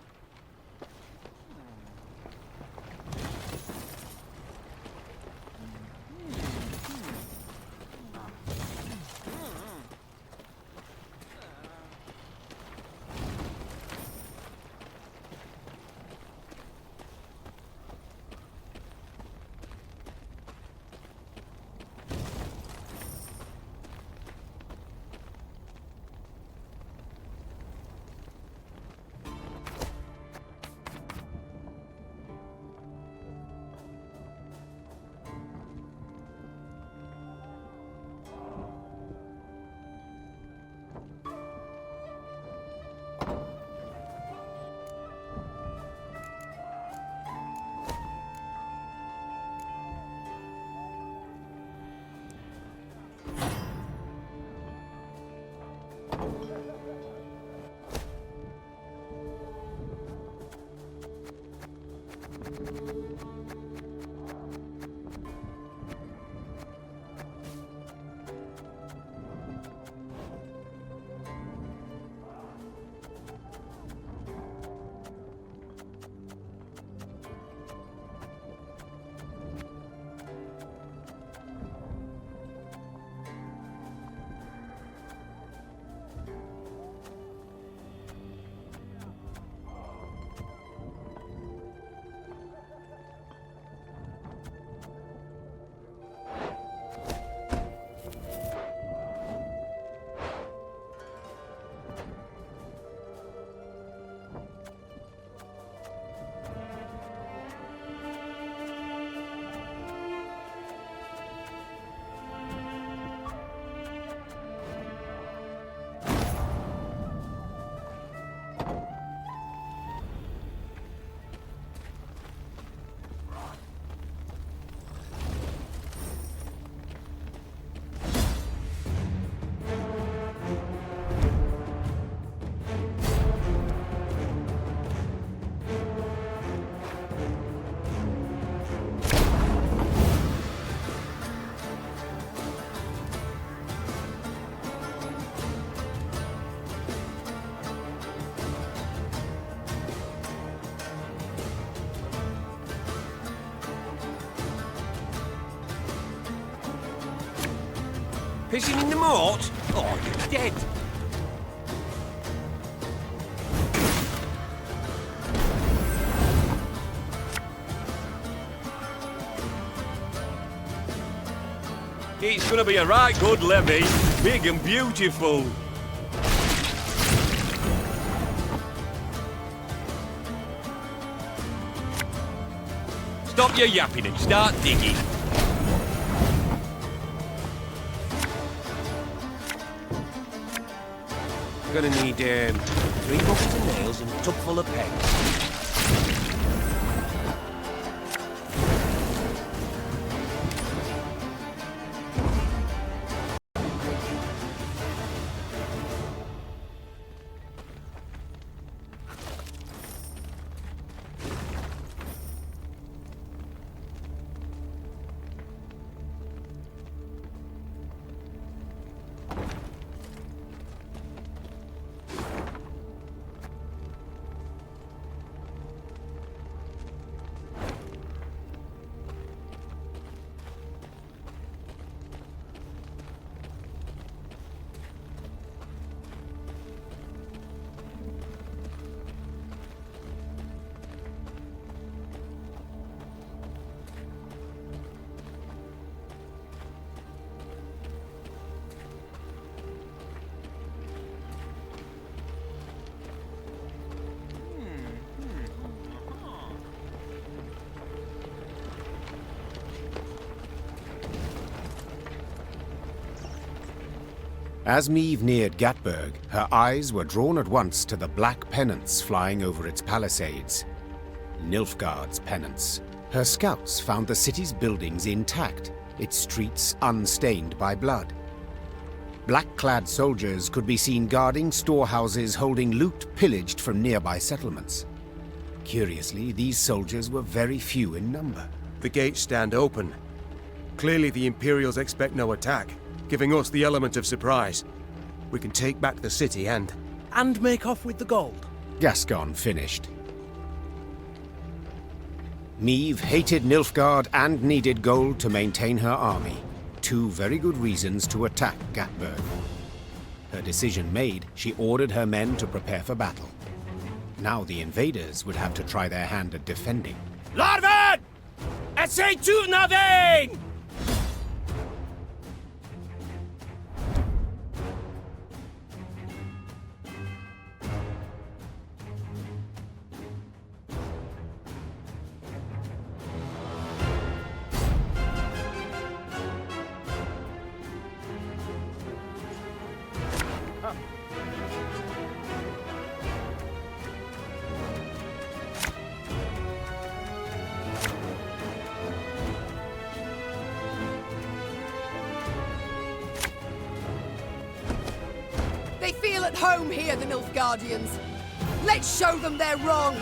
Speaker 17: Pissing in the moat? Oh, you're dead. It's gonna be a right good levy, big and beautiful. Stop your yapping and start digging. Gonna need 3 buckets of nails and a tub full of pegs.
Speaker 1: As Meve neared Gatburg, her eyes were drawn at once to the black pennants flying over its palisades. Nilfgaard's pennants. Her scouts found the city's buildings intact, its streets unstained by blood. Black-clad soldiers could be seen guarding storehouses holding loot pillaged from nearby settlements. Curiously, these soldiers were very few in number.
Speaker 6: The gates stand open. Clearly the Imperials expect no attack, giving us the element of surprise. We can take back the city and
Speaker 5: make off with the gold.
Speaker 1: Gascon finished. Meve hated Nilfgaard and needed gold to maintain her army. 2 very good reasons to attack Gatburg. Her decision made, she ordered her men to prepare for battle. Now the invaders would have to try their hand at defending.
Speaker 17: Larven! Essay to nothing!
Speaker 3: they feel at home here, the Nilfgaardians. Let's show them they're wrong.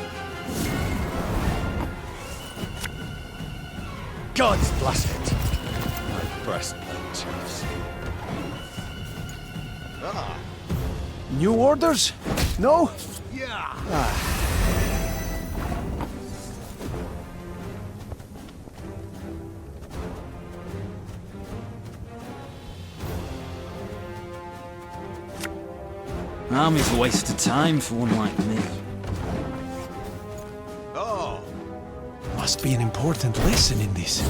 Speaker 12: God's blast it! My breastplate chafes.
Speaker 16: New orders? No?
Speaker 12: Yeah!
Speaker 9: Army's a waste of time for one like me.
Speaker 16: Oh. Must be an important lesson in this.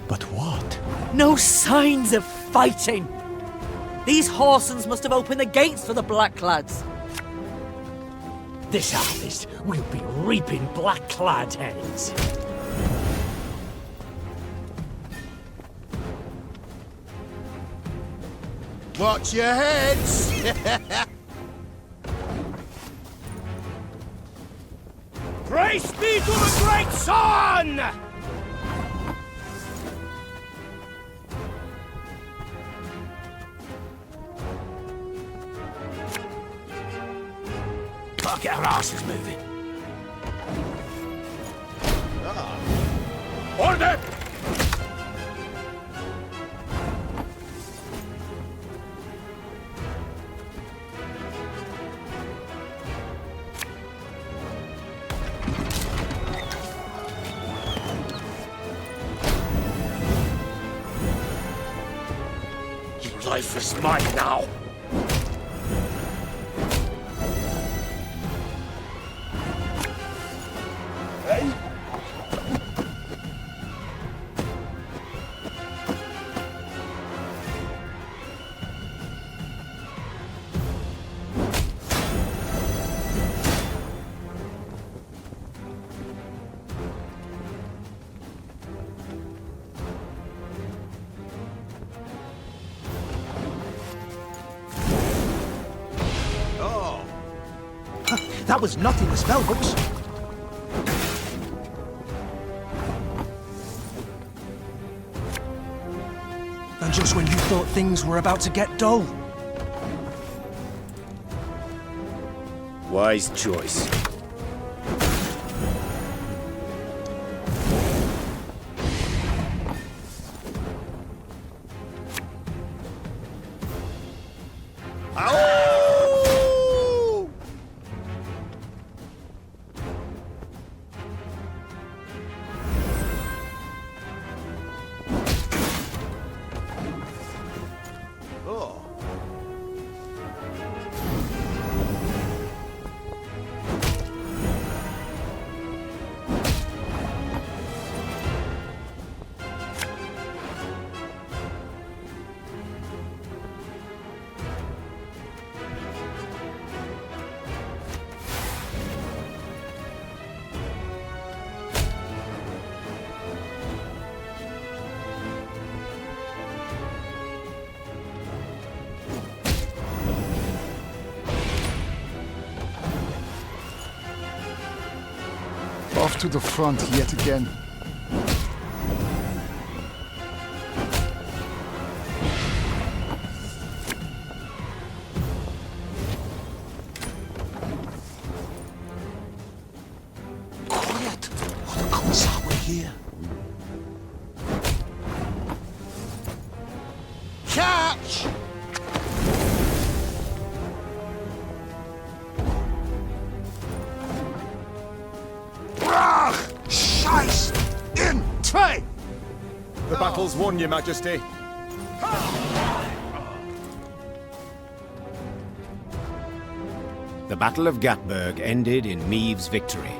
Speaker 16: But what?
Speaker 11: No signs of fighting! These Horsens must have opened the gates for the Blackclads.
Speaker 7: This harvest, we'll be reaping black-clad heads.
Speaker 14: Watch your heads!
Speaker 17: Praise be to the great sun!
Speaker 7: Can't get our asses moving.
Speaker 17: Order!
Speaker 7: Your life is mine now.
Speaker 13: That was not in the spell books.
Speaker 16: And just when you thought things were about to get dull.
Speaker 17: Wise choice.
Speaker 18: Off to the front yet again.
Speaker 16: Quiet! Or the Commissar will hear.
Speaker 14: Catch!
Speaker 16: Scheiß! In! Tray!
Speaker 6: The battle's won, Your Majesty.
Speaker 1: The Battle of Gatburg ended in Maeve's victory,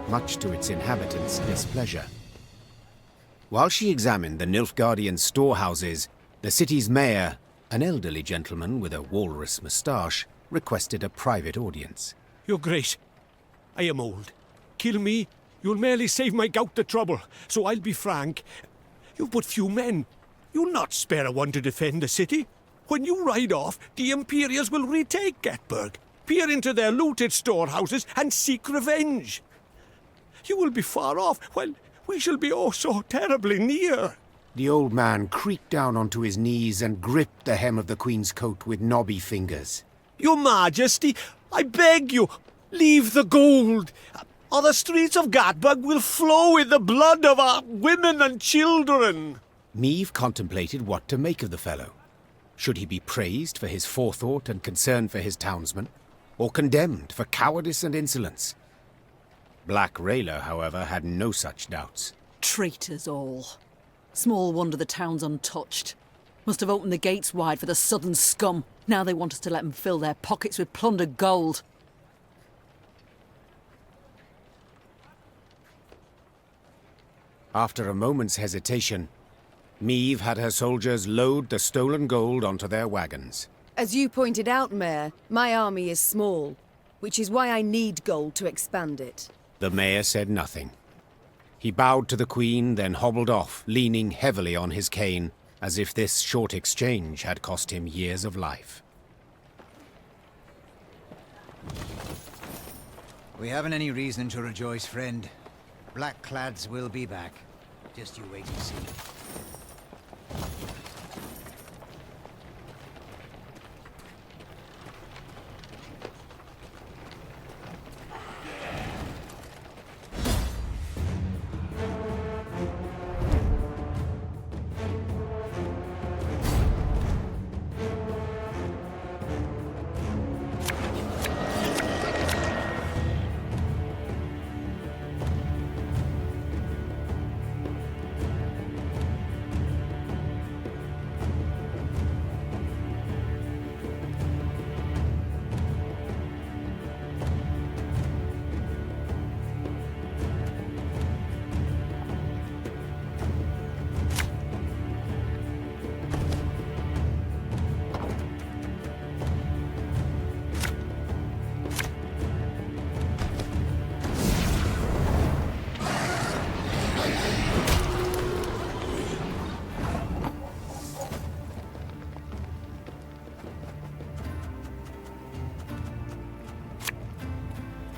Speaker 1: much to its inhabitants' displeasure. While she examined the Nilfgaardian storehouses, the city's mayor, an elderly gentleman with a walrus moustache, requested a private audience.
Speaker 7: Your Grace, I am old. Kill me, you'll merely save my gout the trouble, so I'll be frank. You've but few men. You'll not spare a one to defend the city. When you ride off, the Imperials will retake Gatburg, peer into their looted storehouses, and seek revenge. You will be far off, while we shall be oh so terribly near.
Speaker 1: The old man creaked down onto his knees and gripped the hem of the Queen's coat with knobby fingers.
Speaker 7: Your Majesty, I beg you, leave the gold, or the streets of Gatbug will flow with the blood of our women and children.
Speaker 1: Meave contemplated what to make of the fellow. Should he be praised for his forethought and concern for his townsmen, or condemned for cowardice and insolence? Black Rayla, however, had no such doubts.
Speaker 11: Traitors all. Small wonder the town's untouched. Must have opened the gates wide for the southern scum. Now they want us to let them fill their pockets with plundered gold.
Speaker 1: After a moment's hesitation, Meave had her soldiers load the stolen gold onto their wagons.
Speaker 3: As you pointed out, Mayor, my army is small, which is why I need gold to expand it.
Speaker 1: The mayor said nothing. He bowed to the Queen, then hobbled off, leaning heavily on his cane, as if this short exchange had cost him years of life.
Speaker 15: We haven't any reason to rejoice, friend. Blackclads will be back. Just you wait and see.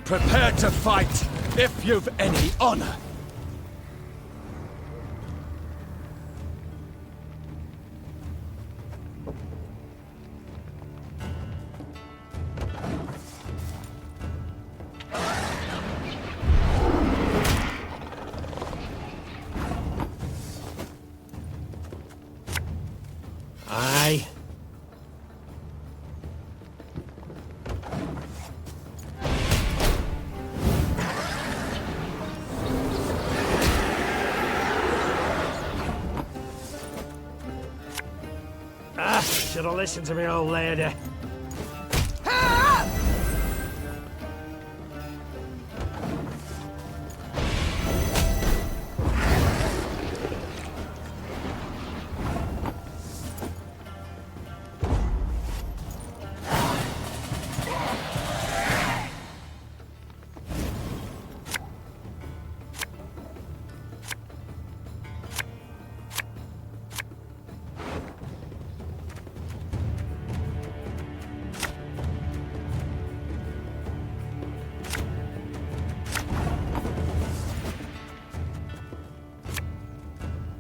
Speaker 12: Prepare to fight, if you've any honor.
Speaker 7: Aye. Should have listened to me, old lady.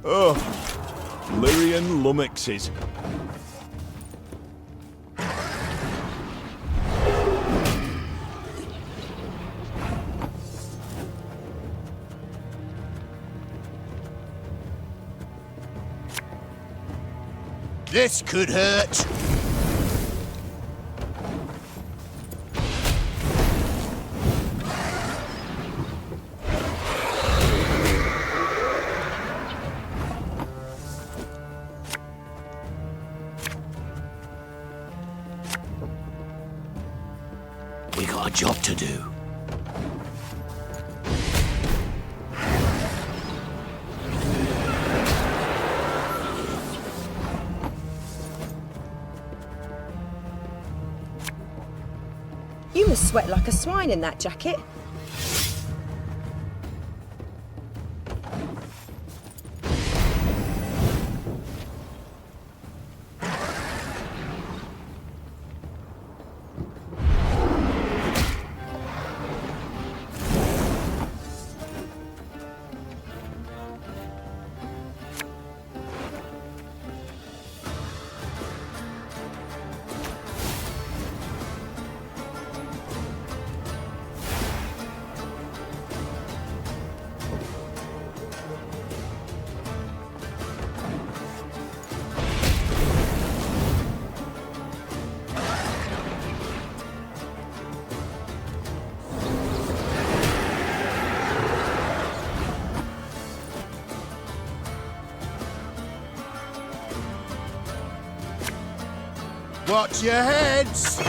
Speaker 17: Oh, Lyrian lummoxes.
Speaker 19: This could hurt. We got a job to do.
Speaker 20: You must sweat like a swine in that jacket.
Speaker 19: Watch your heads!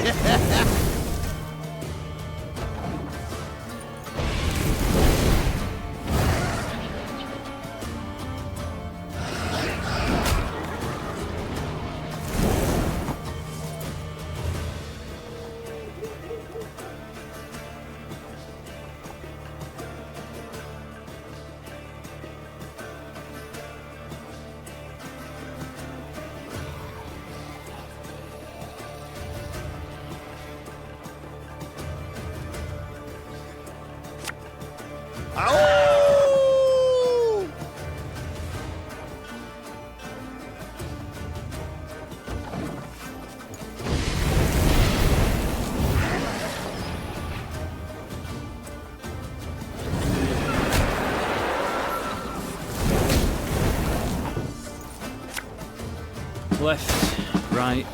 Speaker 9: Left, right,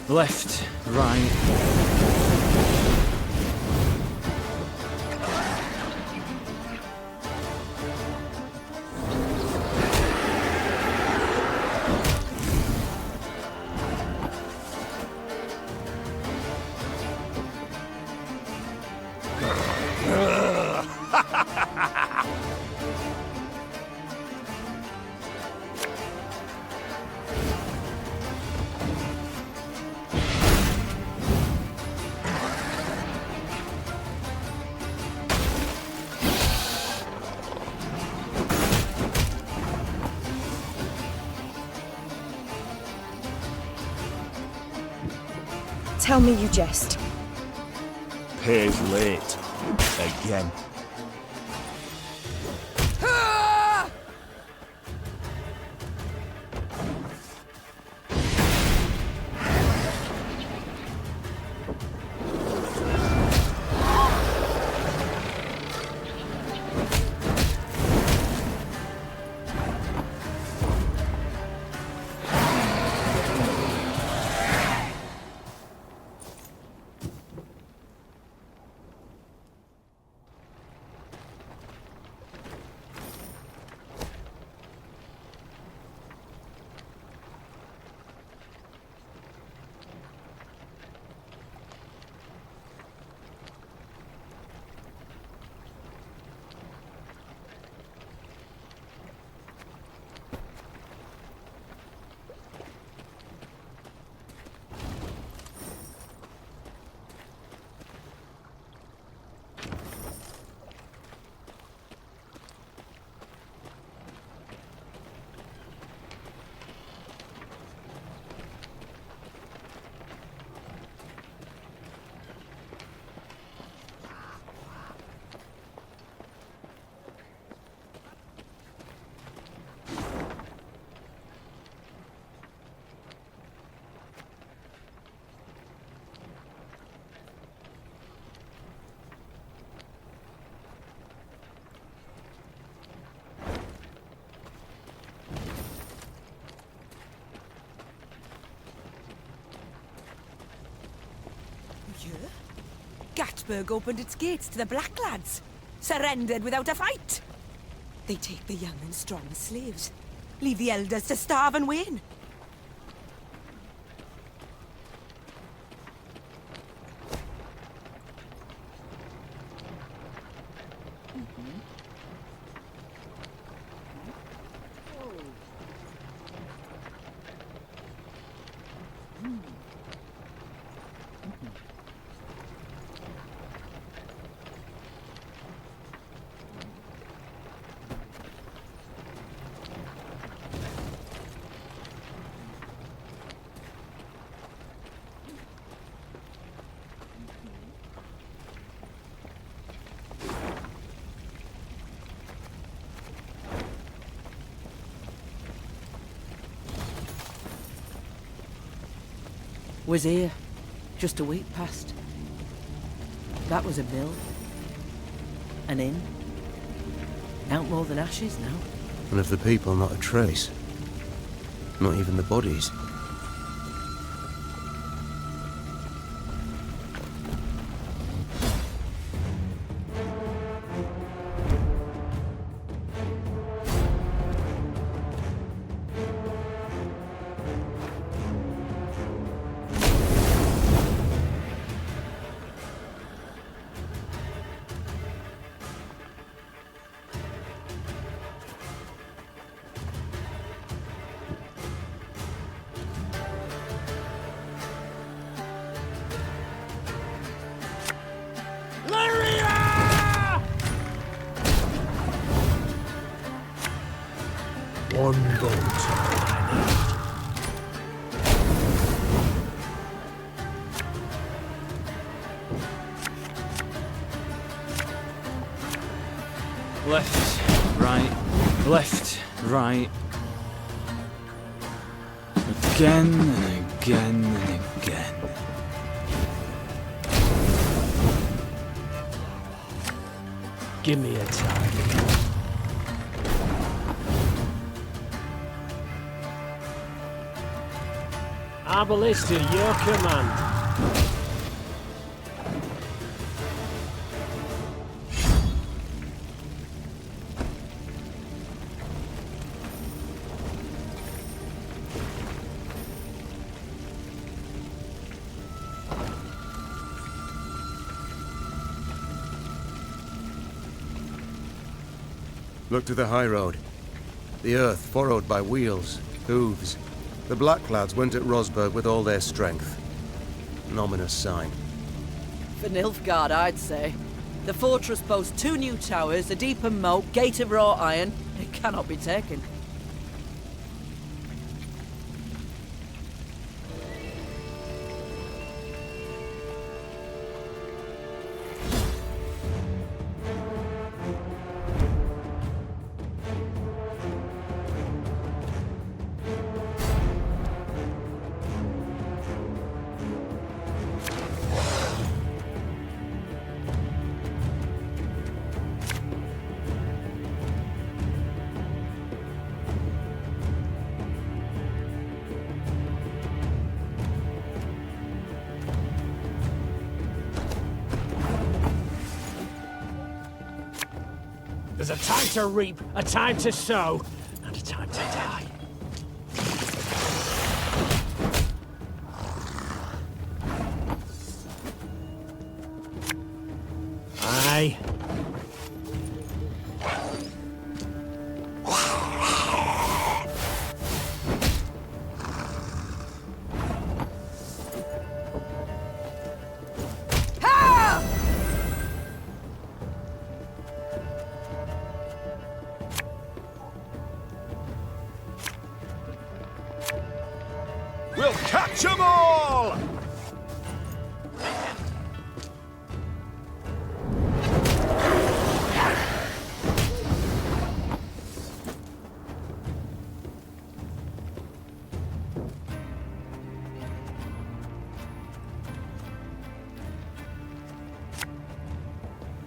Speaker 9: left, right.
Speaker 20: Tell me you jest.
Speaker 19: Pays late. Again.
Speaker 21: Gatburg opened its gates to the black lads, surrendered without a fight. They take the young and strong as slaves, leave the elders to starve and wane.
Speaker 11: Was here, just a week past. That was a mill. An inn. Out more than ashes now.
Speaker 6: And of the people, not a trace. Not even the bodies.
Speaker 15: one boat.
Speaker 9: Left, right, left, right. Again and again and again.
Speaker 5: Give me a target. Arbalist to your command.
Speaker 6: Look to the high road. The earth furrowed by wheels, hooves. The Blackclads went at Rosberg with all their strength. An ominous sign.
Speaker 11: For Nilfgaard, I'd say. The fortress boasts 2 new towers, a deeper moat, gate of wrought iron. It cannot be taken.
Speaker 5: There's a time to reap, a time to sow, and a time to die. Aye.
Speaker 4: We'll catch them all!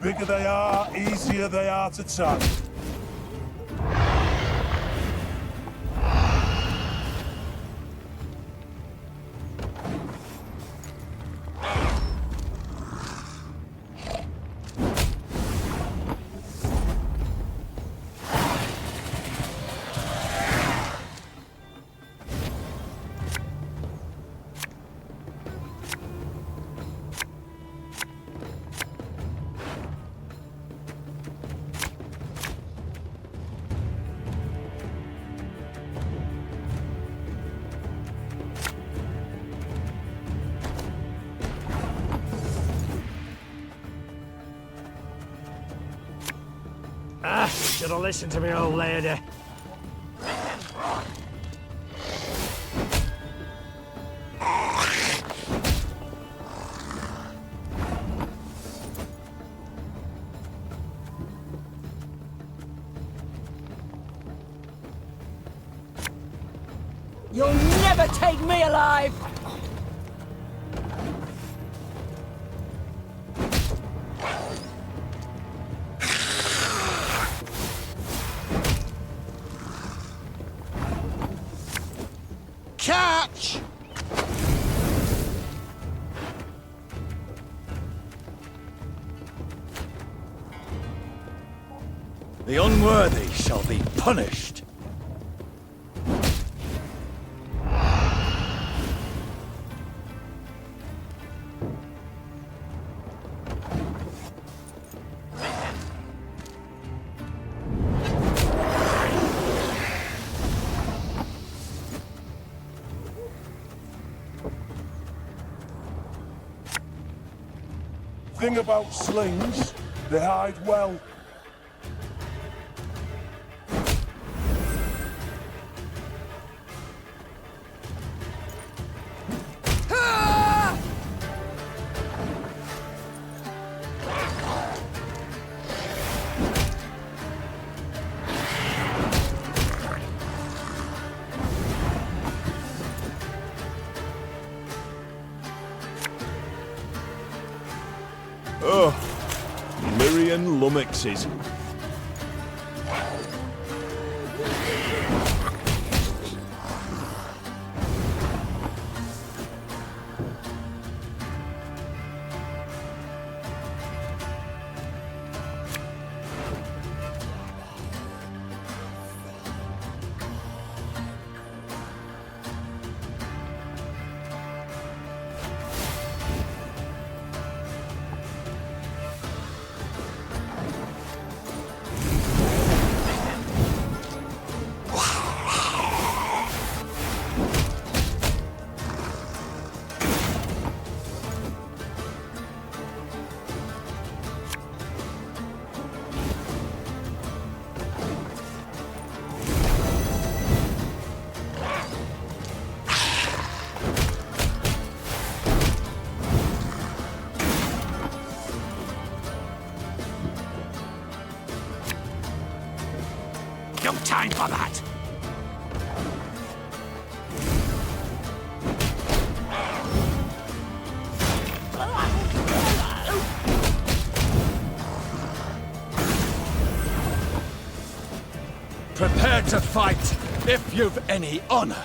Speaker 8: Bigger they are, easier they are to tag.
Speaker 5: Should have listened to me, old lady.
Speaker 11: You'll never take me alive!
Speaker 19: Catch!
Speaker 12: The unworthy shall be punished.
Speaker 8: Thing about slings, they hide well.
Speaker 19: Oh, Lyrian lummoxes.
Speaker 7: No time for that!
Speaker 12: Prepare to fight, if you've any honor.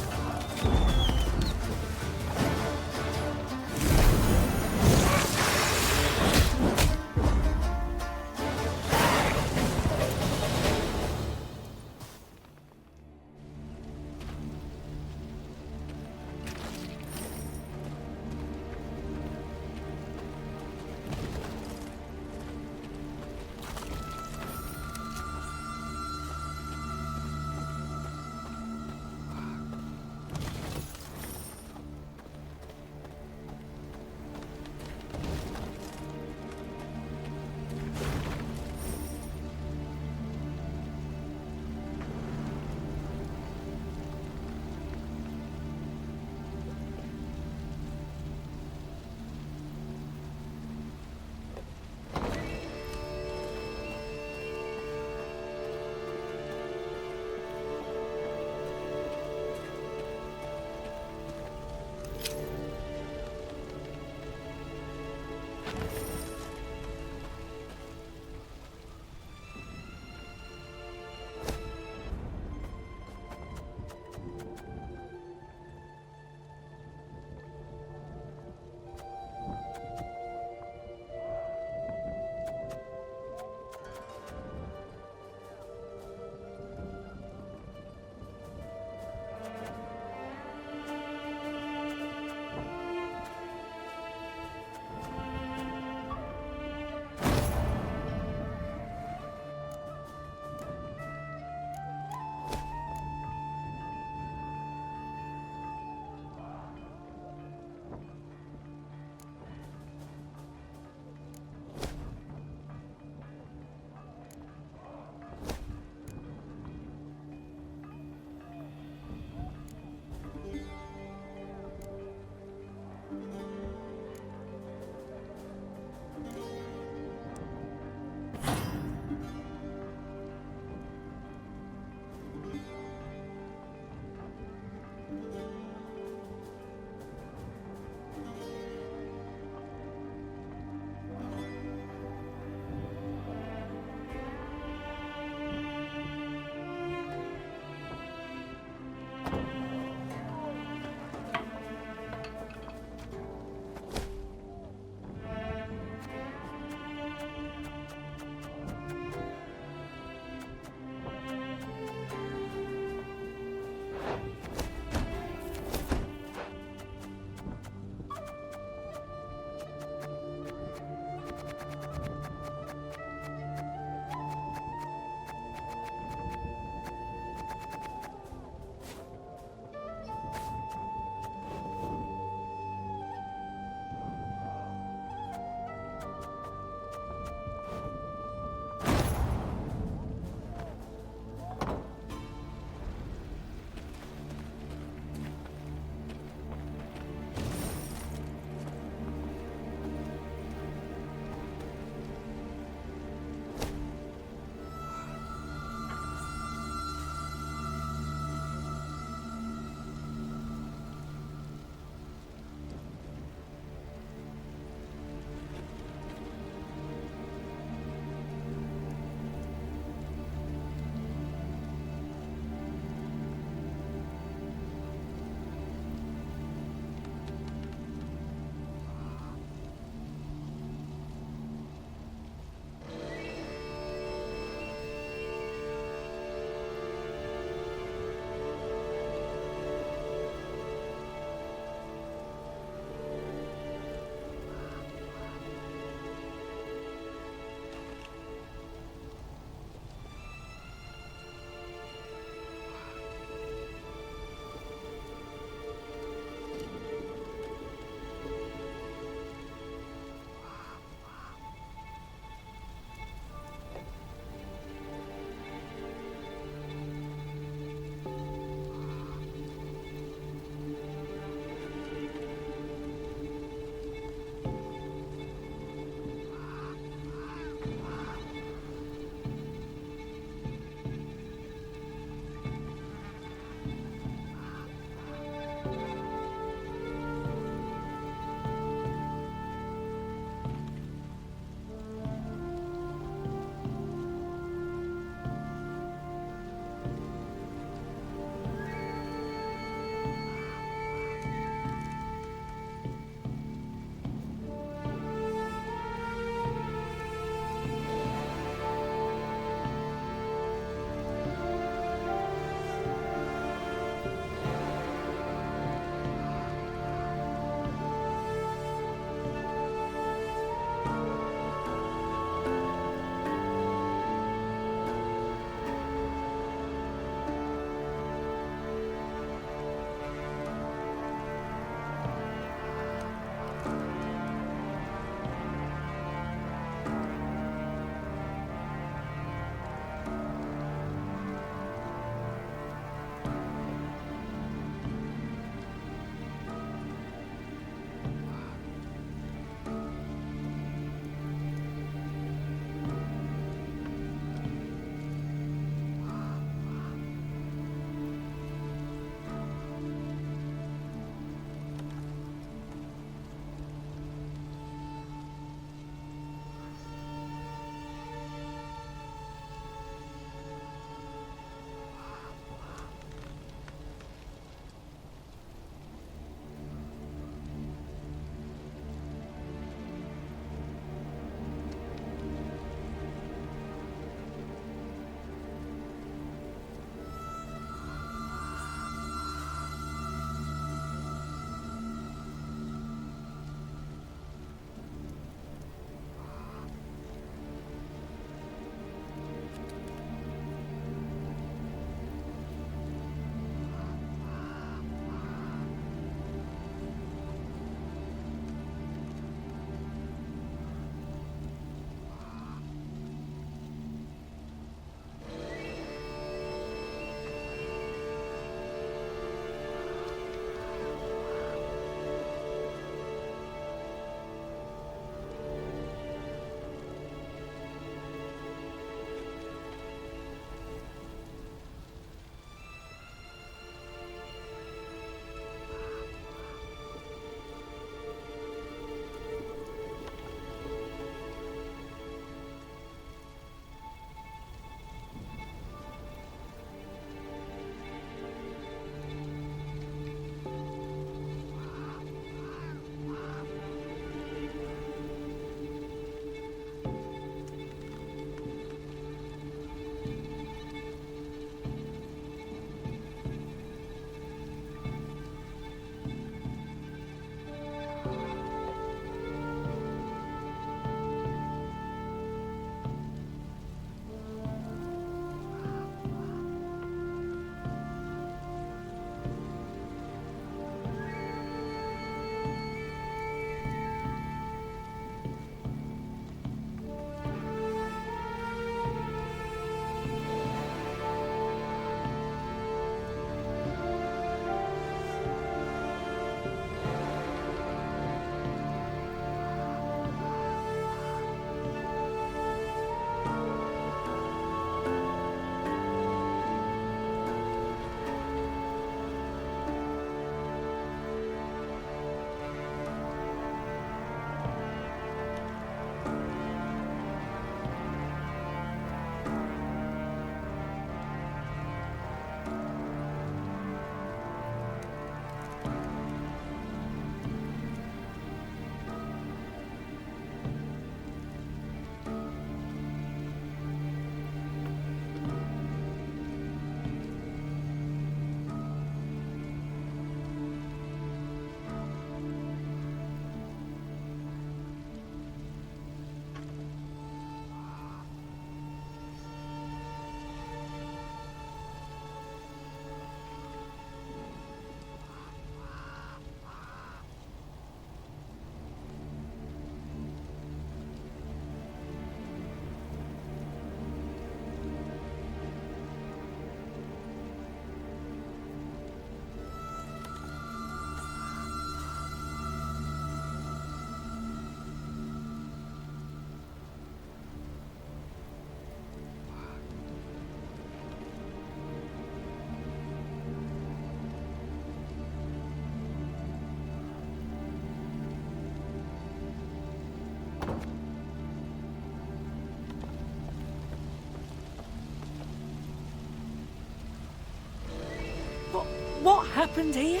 Speaker 21: happened here?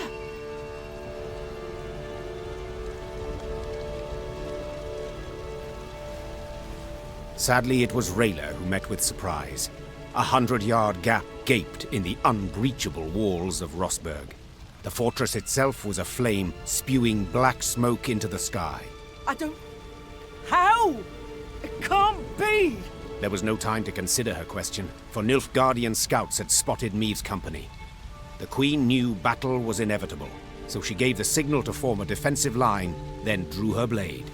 Speaker 1: Sadly, it was Rayla who met with surprise. 100-yard gap gaped in the unbreachable walls of Rossburg. The fortress itself was aflame, spewing black smoke into the sky.
Speaker 21: I don't... How? It can't be!
Speaker 1: There was no time to consider her question, for Nilfgaardian scouts had spotted Meave's company. The Queen knew battle was inevitable, so she gave the signal to form a defensive line, then drew her blade.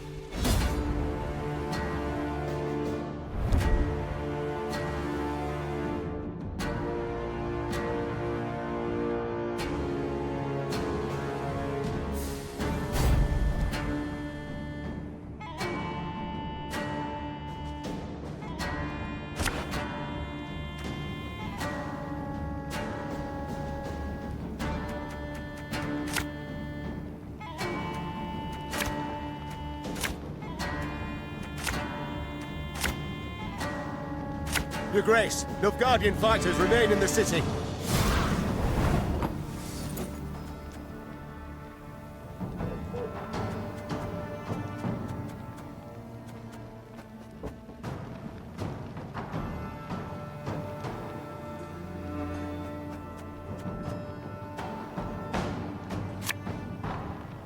Speaker 6: Your Grace, Nilfgaardian fighters remain in the city.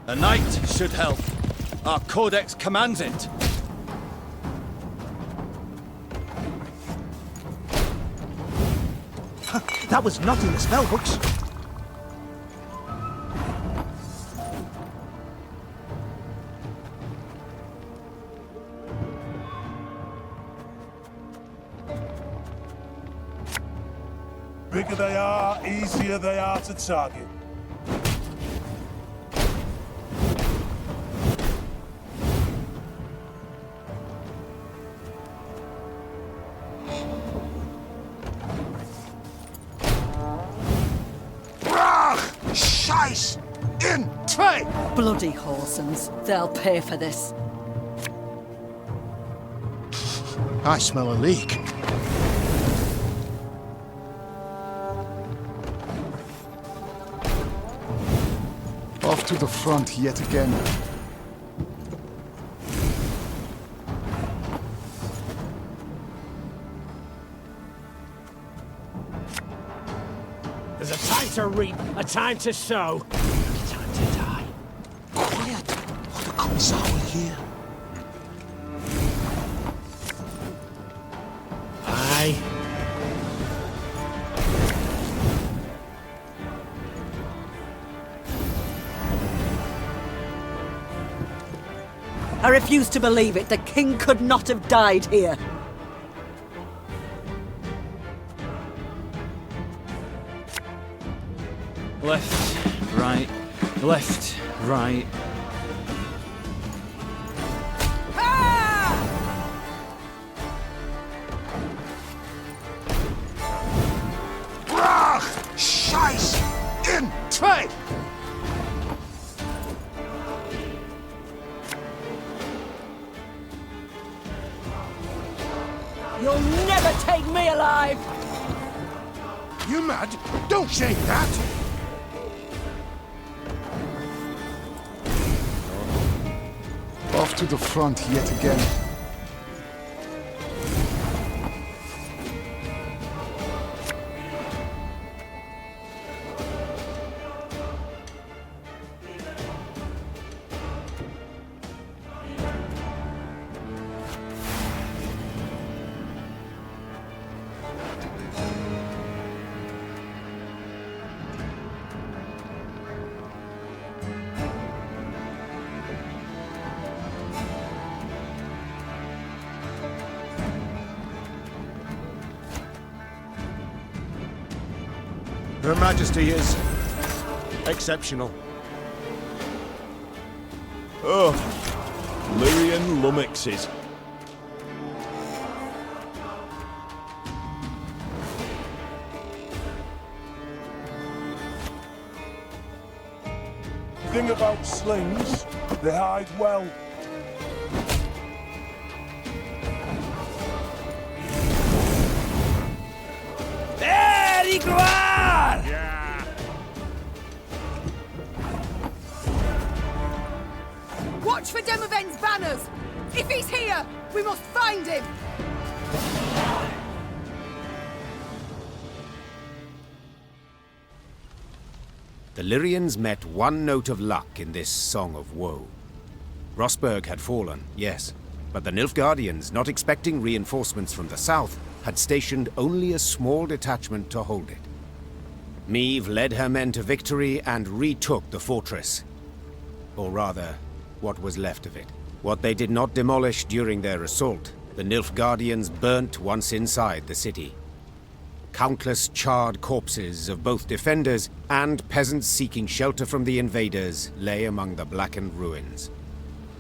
Speaker 12: A knight should help. Our codex commands it.
Speaker 4: That was not in the spellbooks.
Speaker 8: Bigger they are, easier they are to target.
Speaker 16: Scheiß! In tray!
Speaker 11: Bloody Horsens. They'll pay for this.
Speaker 16: I smell a leak.
Speaker 18: Off to the front yet again.
Speaker 7: There's a time to reap, a time to sow, and a time to die.
Speaker 16: Quiet! What a consoul here.
Speaker 7: Aye.
Speaker 11: I refuse to believe it. The king could not have died here.
Speaker 9: Left, right, left, right.
Speaker 16: Brach! Scheiß! In tray!
Speaker 21: You'll never take me alive!
Speaker 16: You mad? Don't say that!
Speaker 18: Off to the front yet again.
Speaker 6: Her Majesty is exceptional.
Speaker 19: Oh, Lyrian lummoxes.
Speaker 8: Thing about slings, they hide well.
Speaker 3: If he's here, we must find him!
Speaker 1: The Lyrians met one note of luck in this song of woe. Rosberg had fallen, yes, but the Nilfgaardians, not expecting reinforcements from the south, had stationed only a small detachment to hold it. Meve led her men to victory and retook the fortress. Or rather, what was left of it. What they did not demolish during their assault, the Nilfgaardians burnt once inside the city. Countless charred corpses of both defenders and peasants seeking shelter from the invaders lay among the blackened ruins.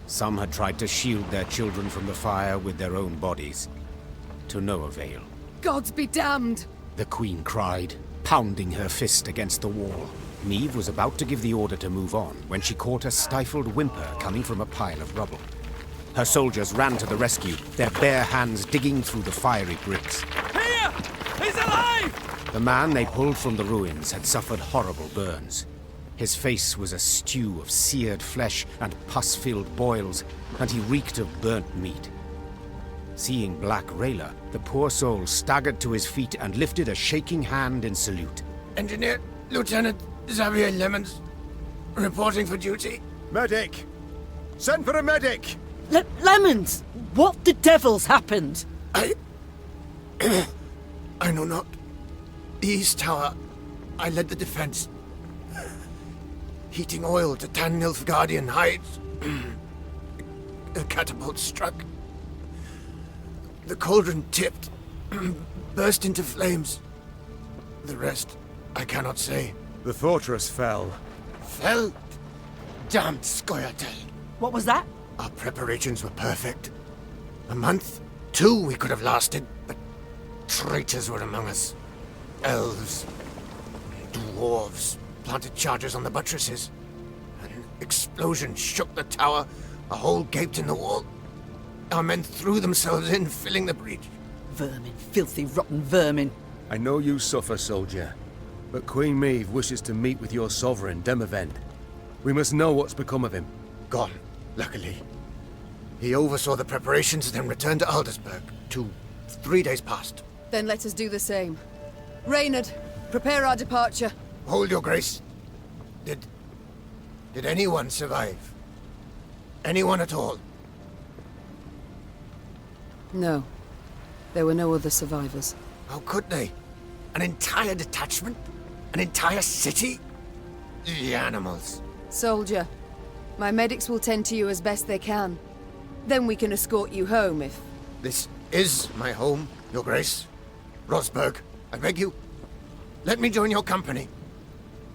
Speaker 1: Some had tried to shield their children from the fire with their own bodies. To no avail.
Speaker 3: Gods be damned!
Speaker 1: The Queen cried, pounding her fist against the wall. Meve was about to give the order to move on when she caught a stifled whimper coming from a pile of rubble. Her soldiers ran to the rescue, their bare hands digging through the fiery bricks.
Speaker 12: Here! He's alive!
Speaker 1: The man they pulled from the ruins had suffered horrible burns. His face was a stew of seared flesh and pus-filled boils, and he reeked of burnt meat. Seeing Black Rayla, the poor soul staggered to his feet and lifted a shaking hand in salute.
Speaker 2: Engineer Lieutenant Xavier Lemons, reporting for duty.
Speaker 6: Medic! Send for a medic!
Speaker 11: Lemons! What the devil's happened?
Speaker 2: I know not. The East Tower, I led the defense. Heating oil to tan Nilfgaardian hides. A catapult struck. The cauldron tipped, burst into flames. The rest, I cannot say.
Speaker 6: The fortress fell.
Speaker 2: Fell? Damned Scoia'tael.
Speaker 11: What was that?
Speaker 2: Our preparations were perfect. A month, 2 we could have lasted, but traitors were among us. Elves, dwarves, planted charges on the buttresses. An explosion shook the tower, a hole gaped in the wall. Our men threw themselves in, filling the breach.
Speaker 11: Vermin, filthy, rotten vermin.
Speaker 6: I know you suffer, soldier, but Queen Meve wishes to meet with your sovereign, Demavend. We must know what's become of him.
Speaker 2: Gone, luckily. He oversaw the preparations, then returned to Aldersburg. 3 days past.
Speaker 3: Then let us do the same. Reynard, prepare our departure.
Speaker 2: Hold your grace. Did anyone survive? Anyone at all?
Speaker 3: No. There were no other survivors.
Speaker 2: How could they? An entire detachment? An entire city? The animals.
Speaker 3: Soldier, my medics will tend to you as best they can. Then we can escort you home if...
Speaker 2: This is my home, your grace. Rosberg, I beg you. Let me join your company.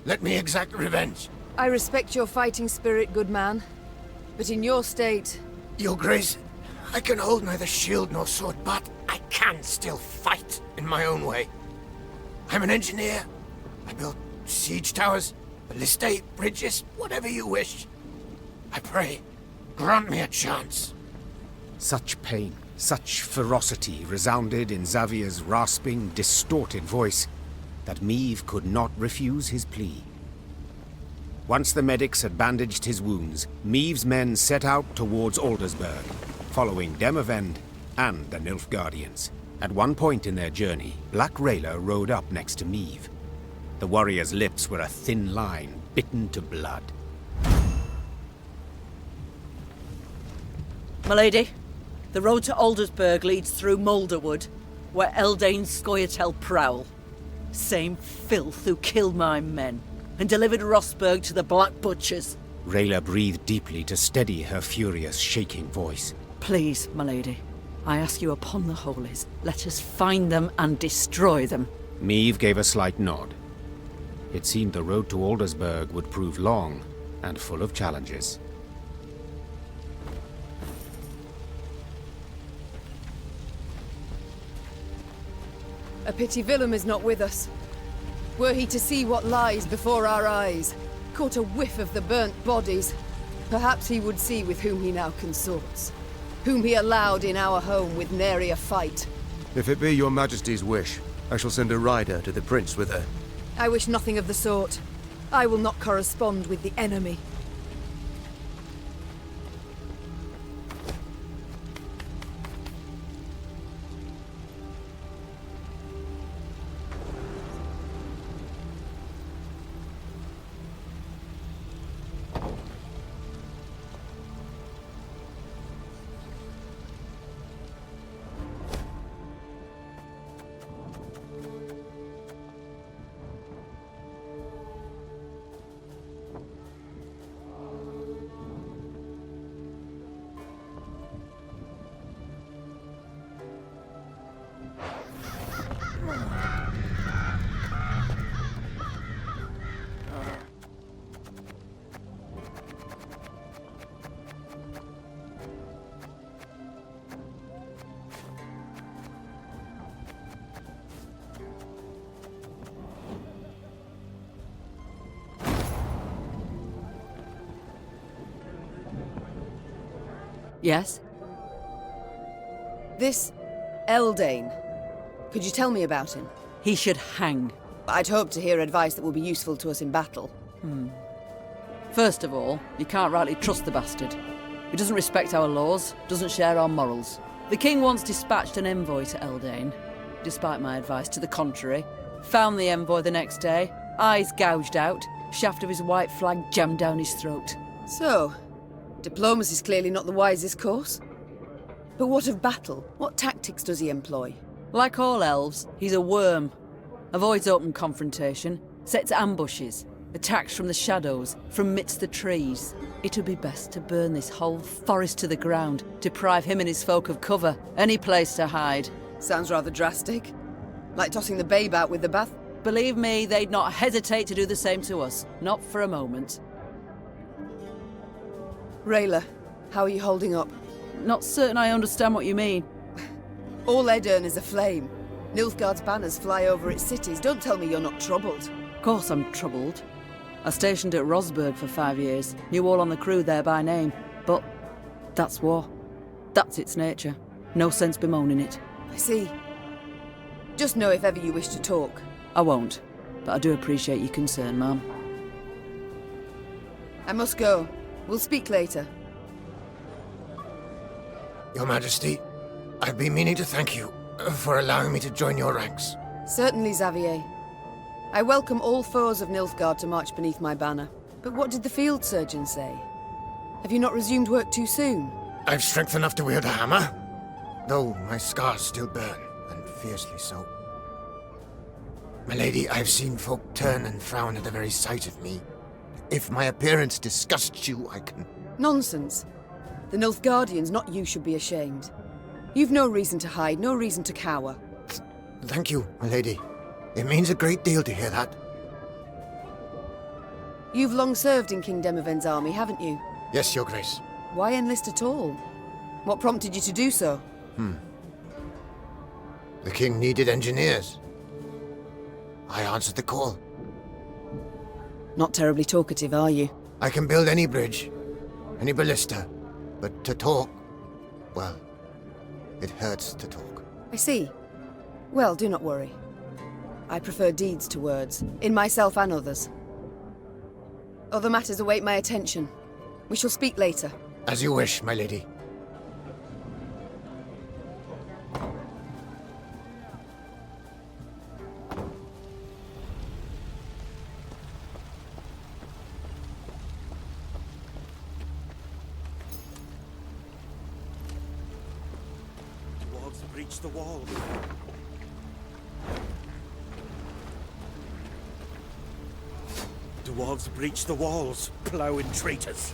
Speaker 2: Let me exact revenge.
Speaker 3: I respect your fighting spirit, good man. But in your state...
Speaker 2: Your grace, I can hold neither shield nor sword, but I can still fight in my own way. I'm an engineer. I built siege towers, ballistae, bridges, whatever you wish. I pray, grant me a chance.
Speaker 1: Such pain, such ferocity resounded in Xavier's rasping, distorted voice that Meve could not refuse his plea. Once the medics had bandaged his wounds, Meve's men set out towards Aldersburg, following Demavend and the Nilfgaardians. At one point in their journey, Black Rayla rode up next to Meve. The warrior's lips were a thin line, bitten to blood.
Speaker 11: Milady, the road to Aldersburg leads through Moulderwood, where Eldain Scoia'tael prowl. Same filth who killed my men and delivered Rosberg to the Black Butchers.
Speaker 1: Rayla breathed deeply to steady her furious, shaking voice.
Speaker 11: Please, milady, I ask you upon the holies, let us find them and destroy them.
Speaker 1: Meve gave a slight nod. It seemed the road to Aldersburg would prove long and full of challenges.
Speaker 3: A pity Willem is not with us. Were he to see what lies before our eyes, caught a whiff of the burnt bodies, perhaps he would see with whom he now consorts, whom he allowed in our home with nary a fight.
Speaker 6: If it be your majesty's wish, I shall send a rider to the prince with her.
Speaker 3: I wish nothing of the sort. I will not correspond with the enemy.
Speaker 11: Yes?
Speaker 3: This Eldane. Could you tell me about him?
Speaker 11: He should hang.
Speaker 3: I'd hoped to hear advice that will be useful to us in battle.
Speaker 11: First of all, you can't rightly trust the bastard. He doesn't respect our laws, doesn't share our morals. The king once dispatched an envoy to Eldane, despite my advice to the contrary. Found the envoy the next day, eyes gouged out, shaft of his white flag jammed down his throat.
Speaker 3: So, diplomacy's clearly not the wisest course. But what of battle? What tactics does he employ?
Speaker 11: Like all elves, he's a worm. Avoids open confrontation, sets ambushes, attacks from the shadows, from midst the trees. It would be best to burn this whole forest to the ground, deprive him and his folk of cover, any place to hide.
Speaker 3: Sounds rather drastic. Like tossing the babe out with the bath.
Speaker 11: Believe me, they'd not hesitate to do the same to us. Not for a moment.
Speaker 3: Rayla, how are you holding up?
Speaker 11: Not certain I understand what you mean.
Speaker 3: All Edirne is aflame. Nilfgaard's banners fly over its cities. Don't tell me you're not troubled.
Speaker 11: Of course I'm troubled. I stationed at Rosberg for 5 years. Knew all on the crew there by name. But that's war. That's its nature. No sense bemoaning it.
Speaker 3: I see. Just know if ever you wish to talk.
Speaker 11: I won't. But I do appreciate your concern, ma'am.
Speaker 3: I must go. We'll speak later.
Speaker 2: Your Majesty, I've been meaning to thank you for allowing me to join your ranks.
Speaker 3: Certainly, Xavier. I welcome all foes of Nilfgaard to march beneath my banner. But what did the field surgeon say? Have you not resumed work too soon?
Speaker 2: I've strength enough to wield a hammer, though my scars still burn, and fiercely so. My lady, I've seen folk turn and frown at the very sight of me. If my appearance disgusts you, I can...
Speaker 3: Nonsense. The Nilfgaardians, not you, should be ashamed. You've no reason to hide, no reason to cower.
Speaker 2: Thank you, my lady. It means a great deal to hear that.
Speaker 3: You've long served in King Demoven's army, haven't you?
Speaker 2: Yes, Your Grace.
Speaker 3: Why enlist at all? What prompted you to do so?
Speaker 2: The king needed engineers. I answered the call.
Speaker 3: Not terribly talkative, are you?
Speaker 2: I can build any bridge, any ballista, but to talk, well, it hurts to talk.
Speaker 3: I see. Well, do not worry. I prefer deeds to words, in myself and others. Other matters await my attention. We shall speak later.
Speaker 2: As you wish, my lady.
Speaker 4: Dwarves breach the walls. Dwarves breach the walls, ploughing traitors.